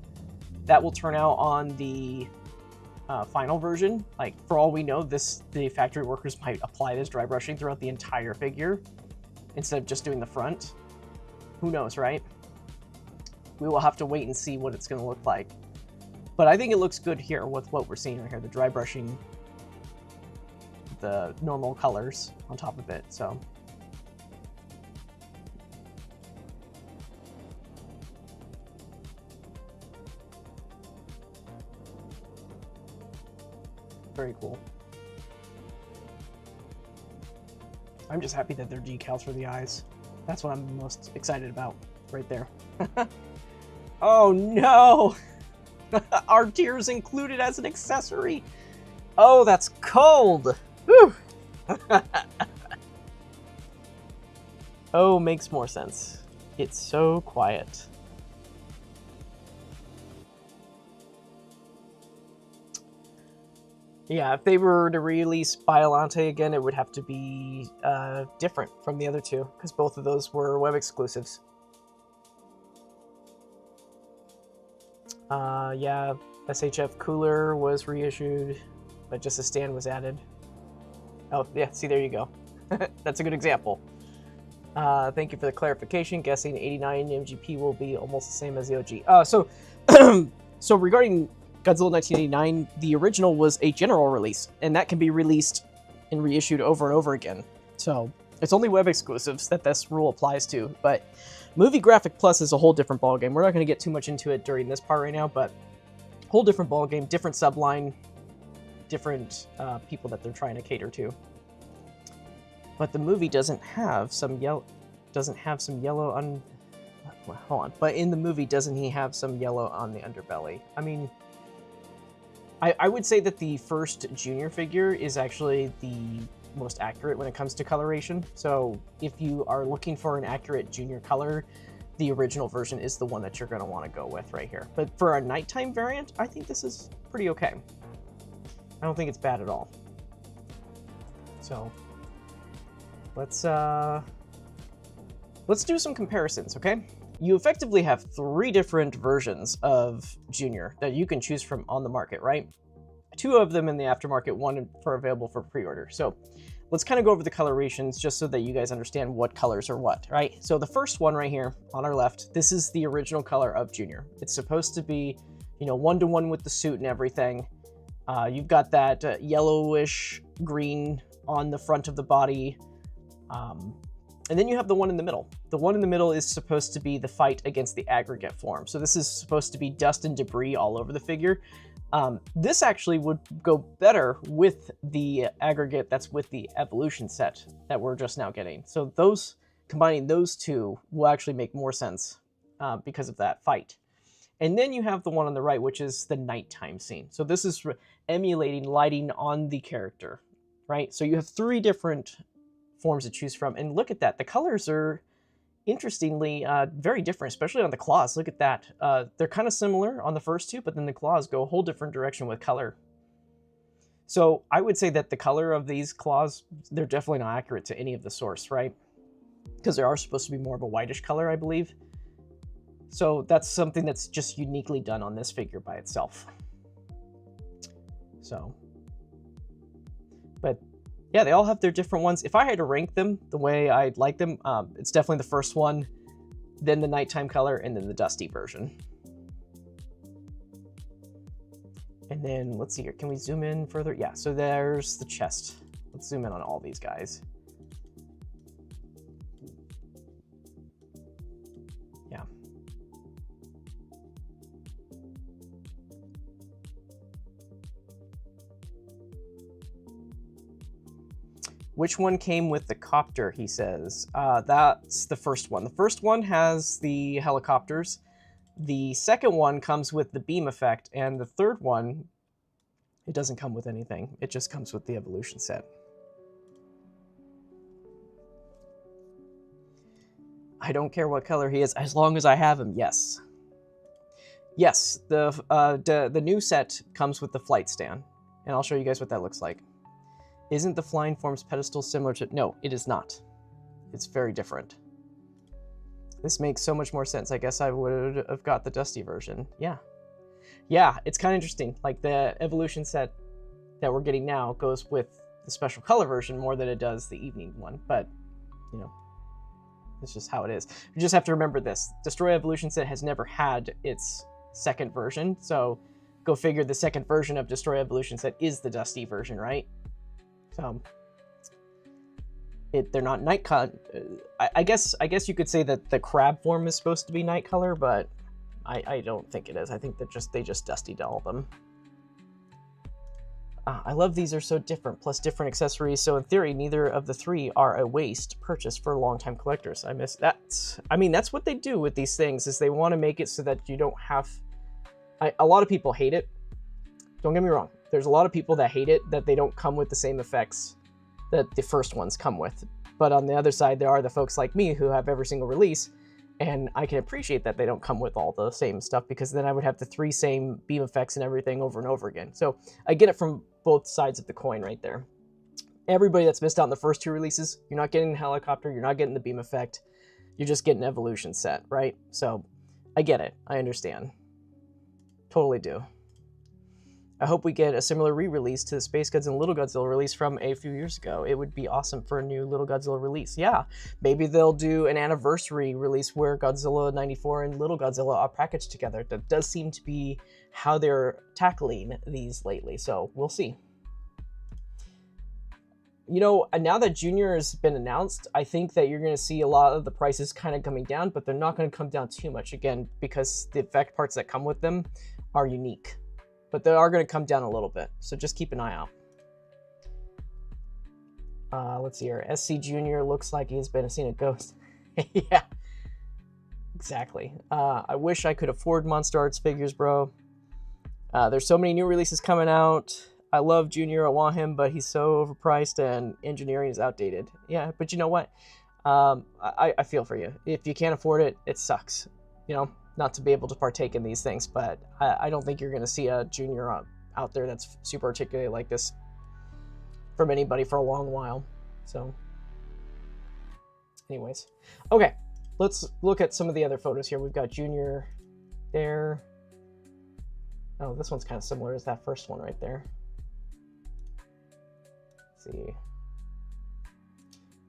that will turn out on the final version. Like, for all we know, the factory workers might apply this dry brushing throughout the entire figure instead of just doing the front. Who knows, right? We will have to wait and see what it's going to look like. But I think it looks good here with what we're seeing right here. The dry brushing, the normal colors on top of it, so. Very cool. I'm just happy that they're decals for the eyes. That's what I'm most excited about, right there. Oh no! Our tears included as an accessory! Oh, that's cold! Whew. Oh, makes more sense. It's so quiet. Yeah, if they were to release Biollante again, it would have to be different from the other two, because both of those were web exclusives. Yeah, SHF Cooler was reissued, but just a stand was added. Oh, yeah, see, there you go. That's a good example. Thank you for the clarification. Guessing 89 MGP will be almost the same as the OG. So regarding Godzilla 1989, the original was a general release, and that can be released and reissued over and over again. So it's only web exclusives that this rule applies to, but Movie Graphic Plus is a whole different ballgame. We're not going to get too much into it during this part right now, but whole different ballgame, different subline, different people that they're trying to cater to. But the movie doesn't have some yellow Well, hold on. But in the movie, doesn't he have some yellow on the underbelly? I mean, I would say that the first Junior figure is actually the most accurate when it comes to coloration. So if you are looking for an accurate Junior color, the original version is the one that you're going to want to go with right here. But for a nighttime variant, I think this is pretty okay. I don't think it's bad at all. So let's do some comparisons, okay? You effectively have 3 different versions of Junior that you can choose from on the market, right? 2 of them in the aftermarket, 1 for available for pre-order. So let's kind of go over the colorations just so that you guys understand what colors are what, right? So the first one right here on our left, this is the original color of Junior. It's supposed to be, you know, 1-to-1 with the suit and everything. You've got that yellowish green on the front of the body. And then you have the one in the middle. The one in the middle is supposed to be the fight against the aggregate form. So this is supposed to be dust and debris all over the figure. This actually would go better with the aggregate that's with the evolution set that we're just now getting. So those, combining those 2 will actually make more sense because of that fight. And then you have the one on the right, which is the nighttime scene. So this is emulating lighting on the character, right? So you have 3 different forms to choose from. And look at that. The colors are interestingly very different, especially on the claws. Look at that. They're kind of similar on the first 2, but then the claws go a whole different direction with color. So I would say that the color of these claws, they're definitely not accurate to any of the source, right? Because they are supposed to be more of a whitish color, I believe. So that's something that's just uniquely done on this figure by itself. So, but yeah, they all have their different ones. If I had to rank them the way I'd like them, it's definitely the first one, then the nighttime color, and then the dusty version. And then, let's see here. Can we zoom in further? Yeah, so there's the chest. Let's zoom in on all these guys. Yeah. Which one came with the copter, he says. That's the first one. The first one has the helicopters. The second one comes with the beam effect. And the third one, it doesn't come with anything. It just comes with the evolution set. I don't care what color he is, as long as I have him, yes. Yes, the new set comes with the flight stand. And I'll show you guys what that looks like. Isn't the flying form's pedestal similar to... No, it is not. It's very different. This makes so much more sense. I guess I would have got the dusty version. Yeah. Yeah, it's kind of interesting. Like, the evolution set that we're getting now goes with the special color version more than it does the evening one. But, you know, it's just how it is. You just have to remember this. Destoroyah evolution set has never had its second version. So, go figure the second version of Destoroyah evolution set is the dusty version, right? So, they're not night color. I guess you could say that the crab form is supposed to be night color, but I don't think it is. I think that they just dusty doll them. I love these are so different, plus different accessories. So in theory, neither of the 3 are a waste purchase for longtime collectors. I miss that. I mean, that's what they do with these things, is they want to make it so that you don't have. A lot of people hate it. Don't get me wrong. There's a lot of people that hate it, that they don't come with the same effects that the first ones come with. But on the other side, there are the folks like me who have every single release, and I can appreciate that they don't come with all the same stuff, because then I would have the 3 same beam effects and everything over and over again. So I get it from both sides of the coin right there. Everybody that's missed out on the first 2 releases, you're not getting the helicopter, you're not getting the beam effect, you're just getting an evolution set, right? So I get it. I understand. Totally do. I hope we get a similar re-release to the Space Godzilla and Little Godzilla release from a few years ago. It would be awesome for a new Little Godzilla release. Yeah, maybe they'll do an anniversary release where Godzilla 94 and Little Godzilla are packaged together. That does seem to be how they're tackling these lately, so we'll see. You know, now that Junior has been announced, I think that you're going to see a lot of the prices kind of coming down, but they're not going to come down too much, again, because the effect parts that come with them are unique. But they are going to come down a little bit, so just keep an eye out. Let's see here. SC Jr. looks like he's been seen a ghost. Yeah. Exactly. I wish I could afford MonsterArts figures, bro. There's so many new releases coming out. I love Junior, I want him, but he's so overpriced and engineering is outdated. Yeah, but you know what? I feel for you. If you can't afford it, it sucks. You know, not to be able to partake in these things, but I don't think you're going to see a Junior out there that's super articulated like this from anybody for a long while. So, anyways. Okay, let's look at some of the other photos here. We've got Junior there. Oh, this one's kind of similar as that first one right there. Let's see.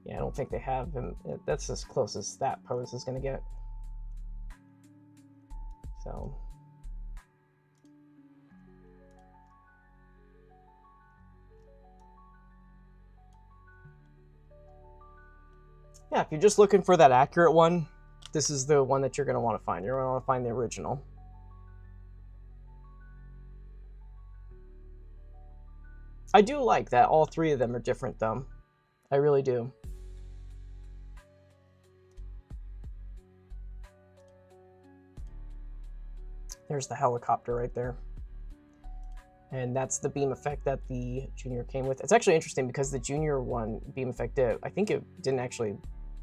Yeah, I don't think they have him. That's as close as that pose is going to get. So. Yeah, if you're just looking for that accurate one, this is the one that you're going to want to find. You're going to want to find the original. I do like that all three of them are different, though. I really do. There's the helicopter right there. And that's the beam effect that the Junior came with. It's actually interesting because the Junior one beam effect, I think it didn't actually,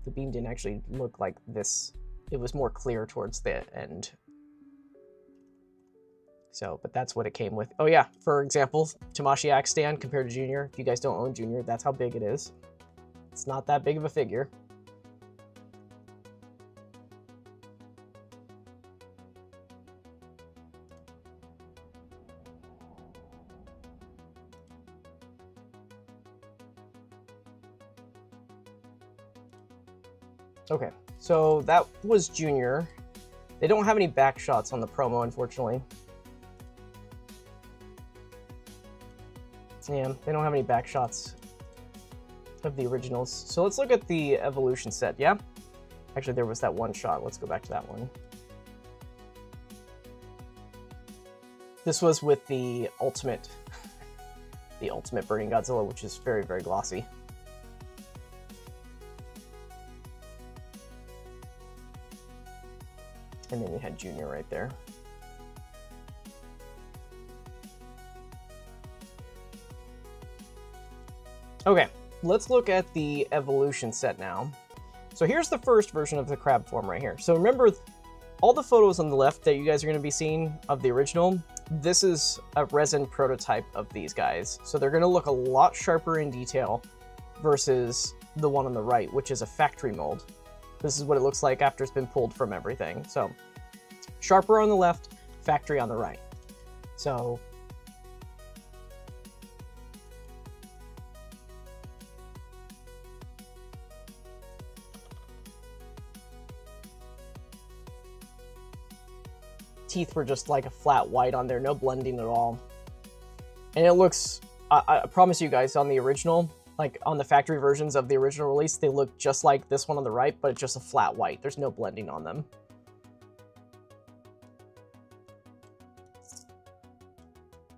the beam didn't actually look like this. It was more clear towards the end. So, but that's what it came with. Oh yeah, for example, Tamashii axe stand compared to Junior. If you guys don't own Junior, that's how big it is. It's not that big of a figure. Okay, so that was Junior. They don't have any back shots on the promo, unfortunately. Yeah, they don't have any back shots of the originals. So let's look at the evolution set, yeah? Actually, there was that one shot. Let's go back to that one. This was with the ultimate Burning Godzilla, which is very, very glossy. And then you had Junior right there. Okay, let's look at the evolution set now. So here's the first version of the crab form right here. So remember, all the photos on the left that you guys are going to be seeing of the original, this is a resin prototype of these guys. So they're going to look a lot sharper in detail versus the one on the right, which is a factory mold. This is what it looks like after it's been pulled from everything. So sharper on the left, factory on the right. So teeth were just like a flat white on there, no blending at all. And it looks, I promise you guys, on the original, like on the factory versions of the original release, they look just like this one on the right, but it's just a flat white. There's no blending on them.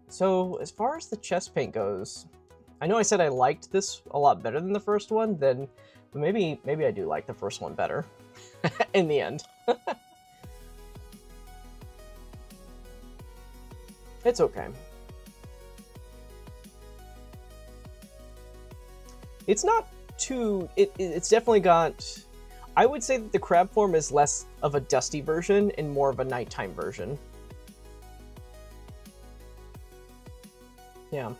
So as far as the chest paint goes, I know I said I liked this a lot better than the first one, but maybe I do like the first one better in the end. It's okay. It's not too... It's definitely got... I would say that the crab form is less of a dusty version and more of a nighttime version. Yeah.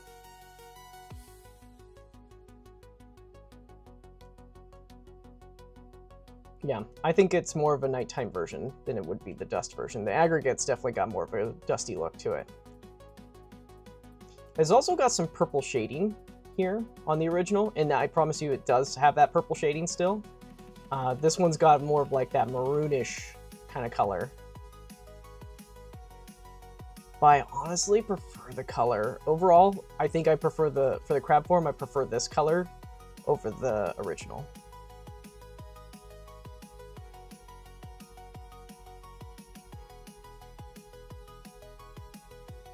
Yeah, I think it's more of a nighttime version than it would be the dust version. The Aggregate's definitely got more of a dusty look to it. It's also got some purple shading here on the original, and I promise you it does have that purple shading still. This one's got more of like that maroonish kind of color. But I honestly prefer the color. Overall, I think I prefer for the crab form, I prefer this color over the original.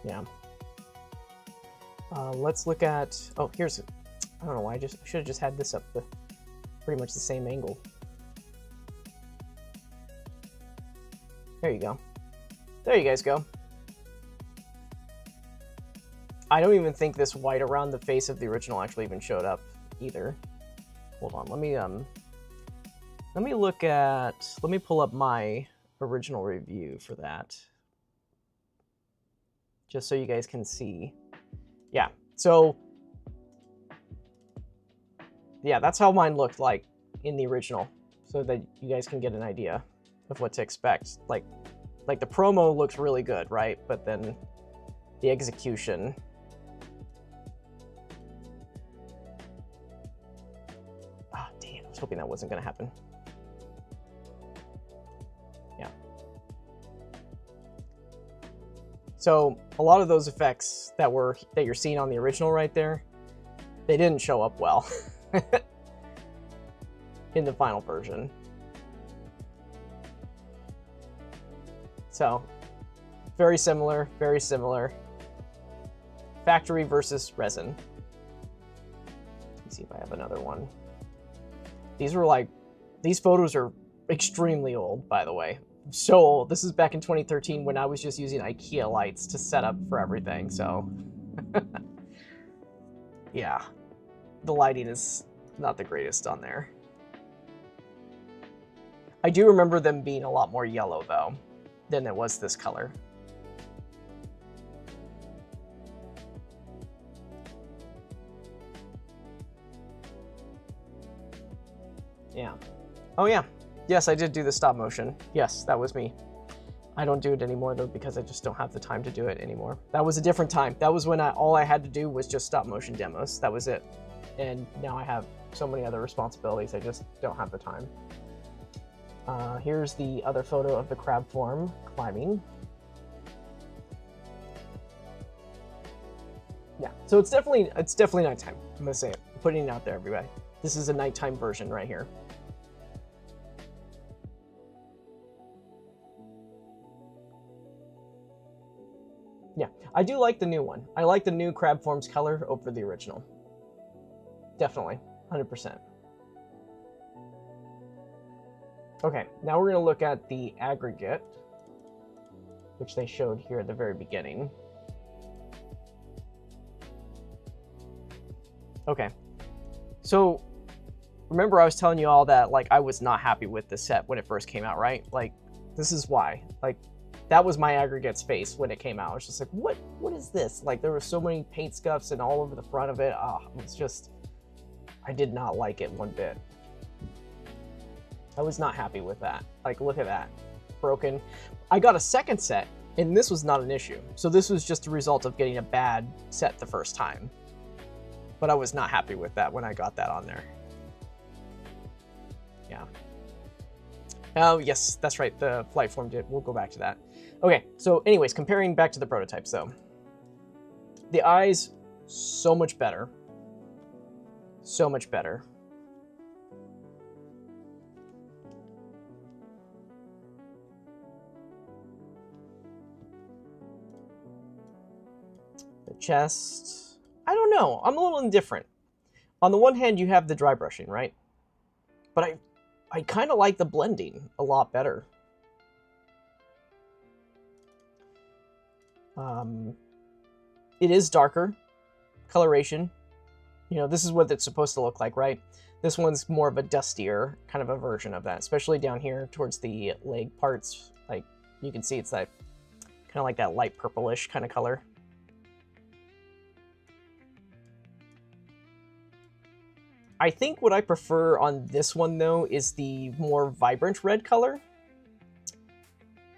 Yeah. Let's look at, oh, here's, I don't know why, I should have just had this up pretty much the same angle. There you go. There you guys go. I don't even think this white around the face of the original actually even showed up either. Hold on, let me look at, let me pull up my original review for that. Just so you guys can see. Yeah, so, yeah, that's how mine looked like in the original, so that you guys can get an idea of what to expect. Like the promo looks really good, right? But then the execution. Ah, damn, I was hoping that wasn't gonna happen. Yeah. So a lot of those effects that you're seeing on the original right there, they didn't show up well in the final version. So, very similar, very similar. Factory versus resin. Let's see if I have another one. These photos are extremely old, by the way. So old. This is back in 2013 when I was just using IKEA lights to set up for everything, so. Yeah. The lighting is not the greatest on there. I do remember them being a lot more yellow, though, than it was this color. Yeah. Oh yeah. Yes, I did do the stop motion. Yes, that was me. I don't do it anymore though because I just don't have the time to do it anymore. That was a different time. That was when all I had to do was just stop motion demos. That was it. And now I have so many other responsibilities. I just don't have the time. Here's the other photo of the crab form climbing. Yeah, so it's definitely nighttime. I'm gonna say it. I'm putting it out there, everybody. This is a nighttime version right here. Yeah, I do like the new one. I like the new crab form's color over the original. Definitely, 100%. Okay, now we're going to look at the aggregate, which they showed here at the very beginning. Okay, so remember I was telling you all that like I was not happy with the set when it first came out, right? Like, this is why. Like, that was my aggregate's face when it came out. I was just like, what is this? Like, there were so many paint scuffs and all over the front of it. It was just, I did not like it one bit. I was not happy with that. Like, look at that. Broken. I got a second set, and this was not an issue. So this was just a result of getting a bad set the first time. But I was not happy with that when I got that on there. Yeah. Oh, yes, that's right. The flight form did. We'll go back to that. Okay, so anyways, comparing back to the prototypes, though. The eyes, so much better. So much better. The chest, I don't know. I'm a little indifferent. On the one hand, you have the dry brushing, right? But I kind of like the blending a lot better. It is darker coloration. You know, this is what it's supposed to look like, right? This one's more of a dustier kind of a version of that, especially down here towards the leg parts. Like, you can see it's like kind of like that light purplish kind of color. I think what I prefer on this one, though, is the more vibrant red color.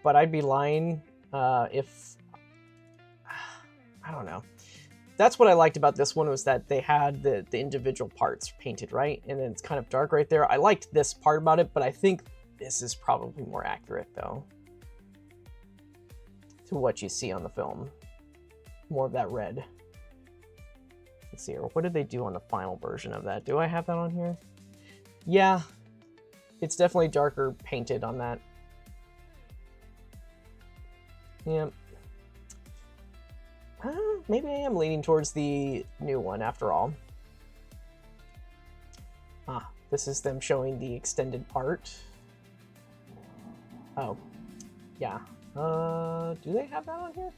But I'd be lying if... I don't know. That's what I liked about this one, was that they had the individual parts painted, right? And then it's kind of dark right there. I liked this part about it, but I think this is probably more accurate, though, to what you see on the film. More of that red. Let's see here. What did they do on the final version of that? Do I have that on here? Yeah. It's definitely darker painted on that. Yeah. Maybe I am leaning towards the new one after all. This is them showing the extended part. Oh. Yeah. Do they have that on here?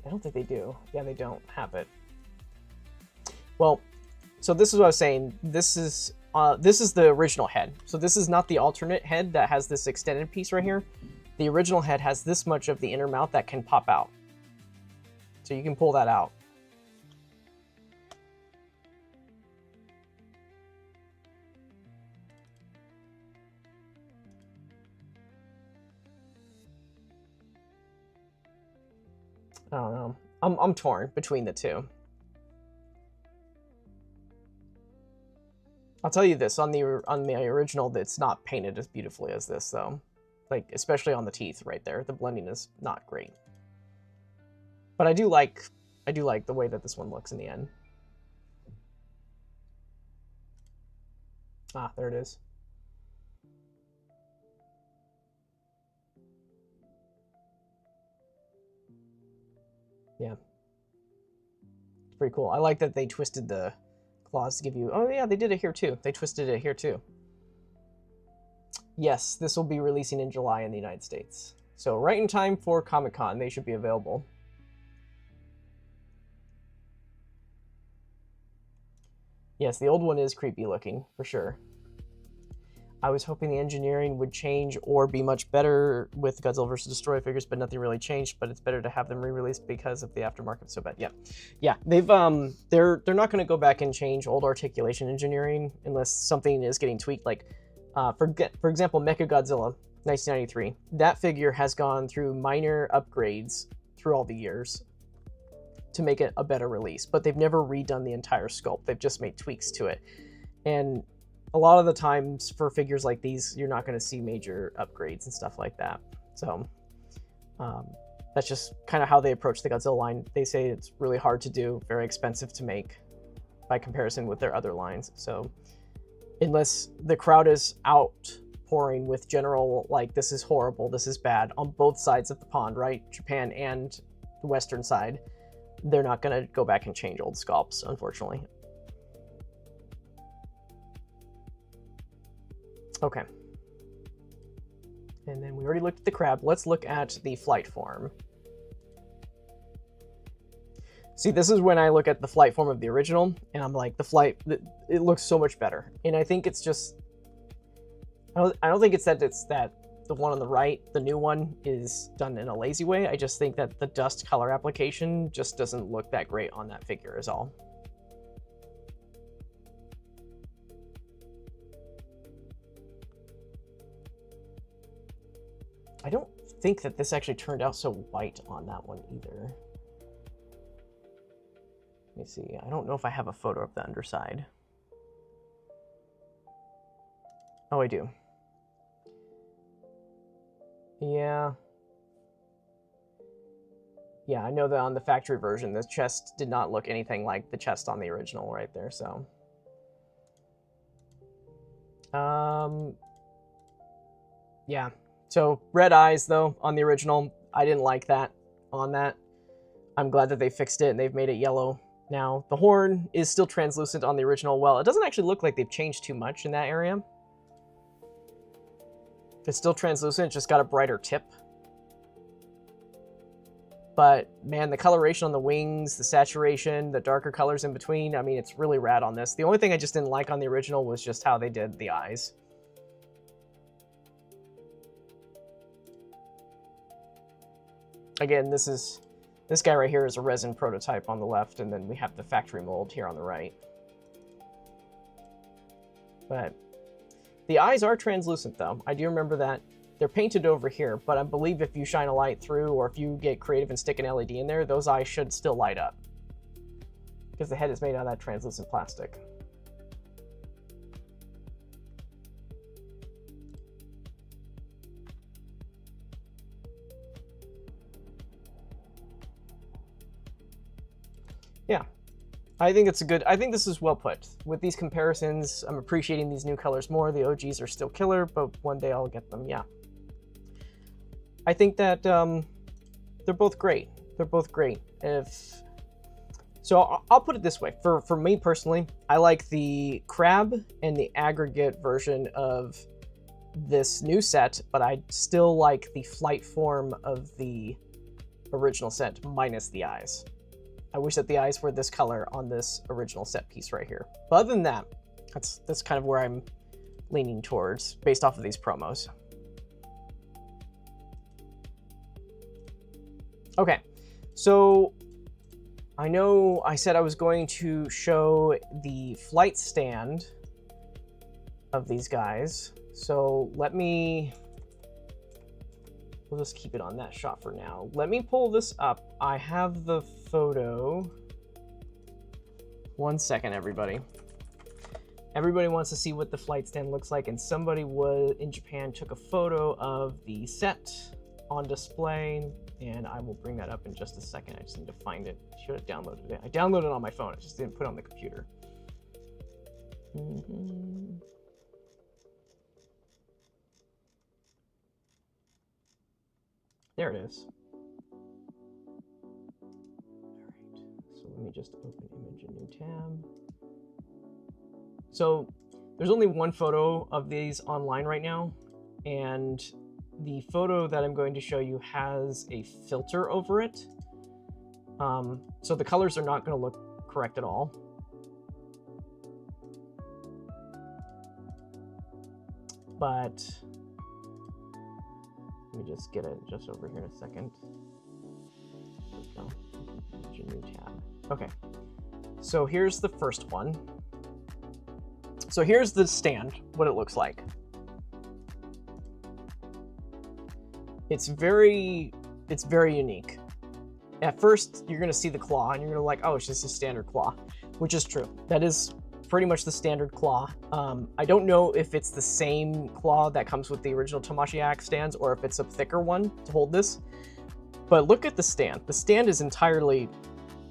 I don't think they do. Yeah, they don't have it. Well, so this is what I was saying. This is the original head. So this is not the alternate head that has this extended piece right here. The original head has this much of the inner mouth that can pop out. So you can pull that out. I don't know. I'm torn between the two. I'll tell you this, on the original, it's not painted as beautifully as this, though. Like, especially on the teeth right there. The blending is not great. But I do like the way that this one looks in the end. Ah, there it is. Yeah. It's pretty cool. I like that they twisted the claws to give you... Oh, yeah, they did it here, too. They twisted it here, too. Yes, this will be releasing in July in the United States. So right in time for Comic-Con, they should be available. Yes, the old one is creepy looking, for sure. I was hoping the engineering would change or be much better with Godzilla vs. Destoroyah figures, but nothing really changed. But it's better to have them re-released because of the aftermarket so bad. Yeah. They've they're not going to go back and change old articulation engineering unless something is getting tweaked. Like for example, Mechagodzilla 1993. That figure has gone through minor upgrades through all the years to make it a better release, but they've never redone the entire sculpt. They've just made tweaks to it, and a lot of the times for figures like these, you're not going to see major upgrades and stuff like that. So that's just kind of how they approach the Godzilla line. They say it's really hard to do, very expensive to make by comparison with their other lines. So unless the crowd is outpouring with general, like, this is horrible, this is bad, on both sides of the pond, right? Japan and the Western side, they're not going to go back and change old sculpts, unfortunately. Okay. And then we already looked at the crab. Let's look at the flight form. See, this is when I look at the flight form of the original, and I'm like, it looks so much better. And I think it's just, I don't think it's that the one on the right, the new one, is done in a lazy way. I just think that the dust color application just doesn't look that great on that figure is all. I don't think that this actually turned out so white on that one either. Let me see. I don't know if I have a photo of the underside. Oh, I do. Yeah. Yeah, I know that on the factory version, the chest did not look anything like the chest on the original right there, so. Yeah. So, red eyes, though, on the original. I didn't like that on that. I'm glad that they fixed it and they've made it yellow now. The horn is still translucent on the original. Well, it doesn't actually look like they've changed too much in that area. It's still translucent, it's just got a brighter tip. But, man, the coloration on the wings, the saturation, the darker colors in between, I mean, it's really rad on this. The only thing I just didn't like on the original was just how they did the eyes. Again, this guy right here is a resin prototype on the left, and then we have the factory mold here on the right. But the eyes are translucent, though. I do remember that. They're painted over here, but I believe if you shine a light through, or if you get creative and stick an LED in there, those eyes should still light up. Because the head is made out of that translucent plastic. Yeah, I think this is well put. With these comparisons, I'm appreciating these new colors more. The OGs are still killer, but one day I'll get them, yeah. I think that they're both great. They're both great. So I'll put it this way. For me personally, I like the crab and the aggregate version of this new set, but I still like the flight form of the original set minus the eyes. I wish that the eyes were this color on this original set piece right here. But other than that, that's kind of where I'm leaning towards based off of these promos. Okay, so I know I said I was going to show the flight stand of these guys. So we'll just keep it on that shot for now. Let me pull this up. I have the photo. 1 second, everybody. Everybody wants to see what the flight stand looks like, and somebody in Japan took a photo of the set on display, and I will bring that up in just a second. I just need to find it. I should have downloaded it. I downloaded it on my phone. I just didn't put it on the computer. There it is. All right, so let me just open image, a new tab. So there's only one photo of these online right now, and the photo that I'm going to show you has a filter over it. So the colors are not going to look correct at all. But let me just get it just over here in a second. There we go. New tab. Okay, so here's the first one. So here's the stand, what it looks like. It's very unique. At first, you're gonna see the claw and you're gonna like, oh, it's just a standard claw, which is true. That is pretty much the standard claw. I don't know if it's the same claw that comes with the original Tamashii axe stands or if it's a thicker one to hold this. But look at the stand. The stand is entirely,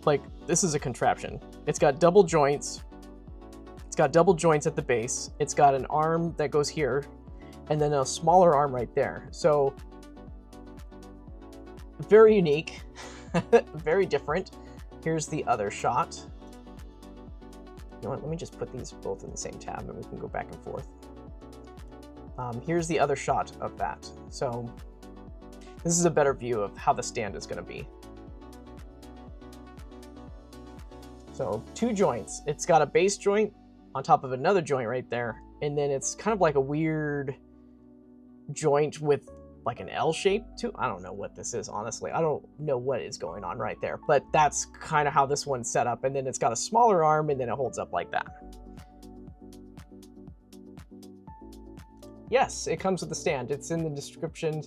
like, this is a contraption. It's got double joints. It's got double joints at the base. It's got an arm that goes here, and then a smaller arm right there. So, very unique, very different. Here's the other shot. You know what, let me just put these both in the same tab and we can go back and forth. Here's the other shot of that. So, this is a better view of how the stand is gonna be. So, two joints. It's got a base joint on top of another joint right there, and then it's kind of like a weird joint with like an L shape too. I don't know what this is, honestly. I don't know what is going on right there, but that's kind of how this one's set up. And then it's got a smaller arm, and then it holds up like that. Yes, it comes with the stand. It's in the description.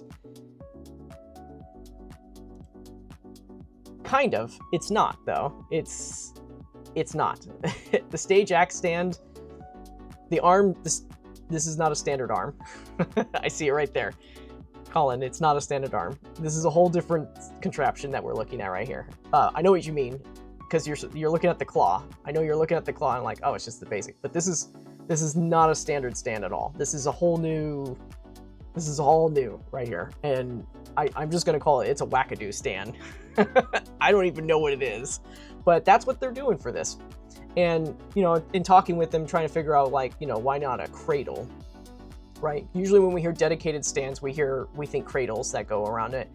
Kind of. It's not, though. It's not. The stage axe stand, the arm, this is not a standard arm. I see it right there. Colin, it's not a standard arm. This is a whole different contraption that we're looking at right here. I know what you mean, because you're looking at the claw. I know you're looking at the claw and like, oh, it's just the basic. But this is not a standard stand at all. This is a whole new, this is all new right here. And I'm just gonna call it, it's a wackadoo stand. I don't even know what it is, but that's what they're doing for this. And, you know, in talking with them, trying to figure out, like, you know, why not a cradle, right? Usually when we hear dedicated stands, we think cradles that go around it.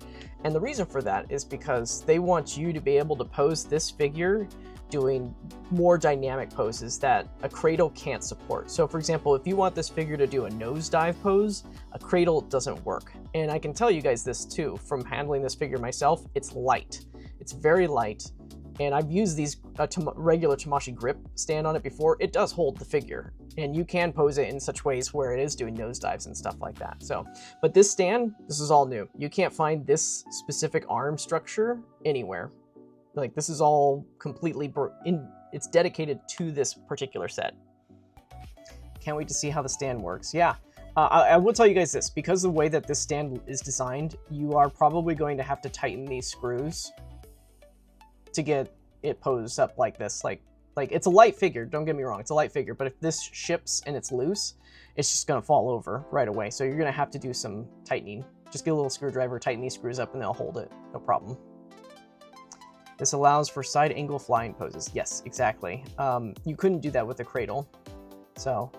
And the reason for that is because they want you to be able to pose this figure doing more dynamic poses that a cradle can't support. So for example, if you want this figure to do a nosedive pose, a cradle doesn't work. And I can tell you guys this too, from handling this figure myself, it's light. It's very light. And I've used these regular Tamashii grip stand on it before. It does hold the figure, and you can pose it in such ways where it is doing nosedives and stuff like that. So, but this stand, this is all new. You can't find this specific arm structure anywhere. Like, this is all completely, it's dedicated to this particular set. Can't wait to see how the stand works. Yeah, I will tell you guys this, because of the way that this stand is designed, you are probably going to have to tighten these screws to get it posed up like this. Like it's a light figure, don't get me wrong, it's a light figure, but if this ships and it's loose, it's just gonna fall over right away. So you're gonna have to do some tightening. Just get a little screwdriver, tighten these screws up, and they'll hold it, no problem. This allows for side angle flying poses. Yes, exactly. You couldn't do that with a cradle. So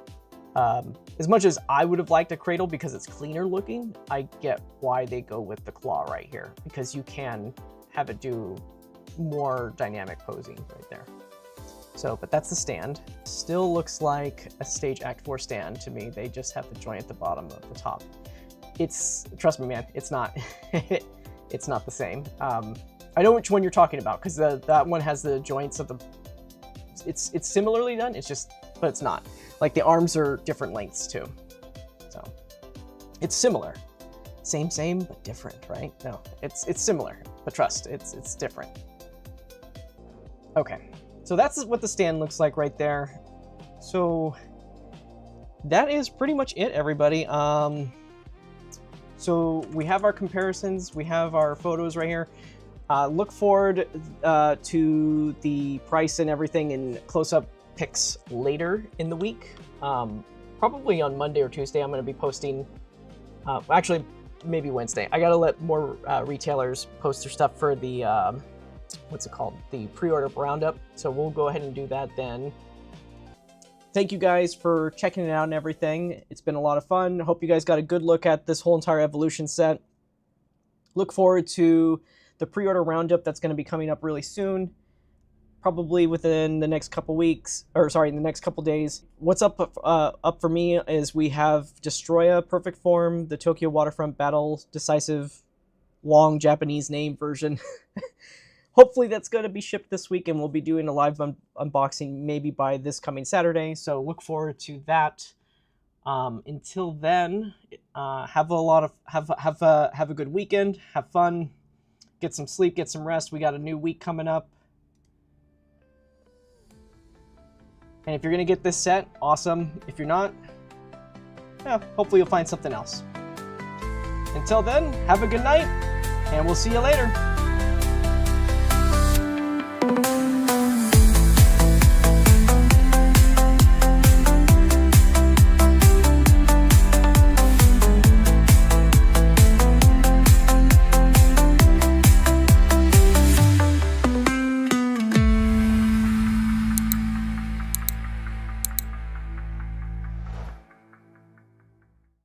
As much as I would have liked a cradle because it's cleaner looking, I get why they go with the claw right here, because you can have it do more dynamic posing right there. So, but that's the stand. Still looks like a Stage Act 4 stand to me. They just have the joint at the bottom of the top. It's, trust me, man, it's not, it's not the same. I know which one you're talking about, because that one has the joints of the, it's similarly done, it's just, but it's not. Like the arms are different lengths too. So it's similar. Same, but different, right? No, it's similar, but trust, it's different. Okay, so that's what the stand looks like right there. So that is pretty much it, everybody. So we have our comparisons, we have our photos right here. Look forward to the price and everything in close-up pics later in the week. Probably on Monday or Tuesday, I'm going to be posting, actually maybe Wednesday. I got to let more retailers post their stuff for the, what's it called? The pre-order roundup. So we'll go ahead and do that then. Thank you guys for checking it out and everything. It's been a lot of fun. Hope you guys got a good look at this whole entire Evolution set. Look forward to the pre-order roundup that's going to be coming up really soon. Probably within the next couple weeks, or sorry, in the next couple days. What's up for me is we have Destoroyah Perfect Form, the Tokyo Waterfront Battle Decisive, long Japanese name version. Hopefully that's going to be shipped this week, and we'll be doing a live unboxing maybe by this coming Saturday. So look forward to that. Until then, have a good weekend. Have fun. Get some sleep. Get some rest. We got a new week coming up. And if you're going to get this set, awesome. If you're not, yeah, hopefully you'll find something else. Until then, have a good night, and we'll see you later.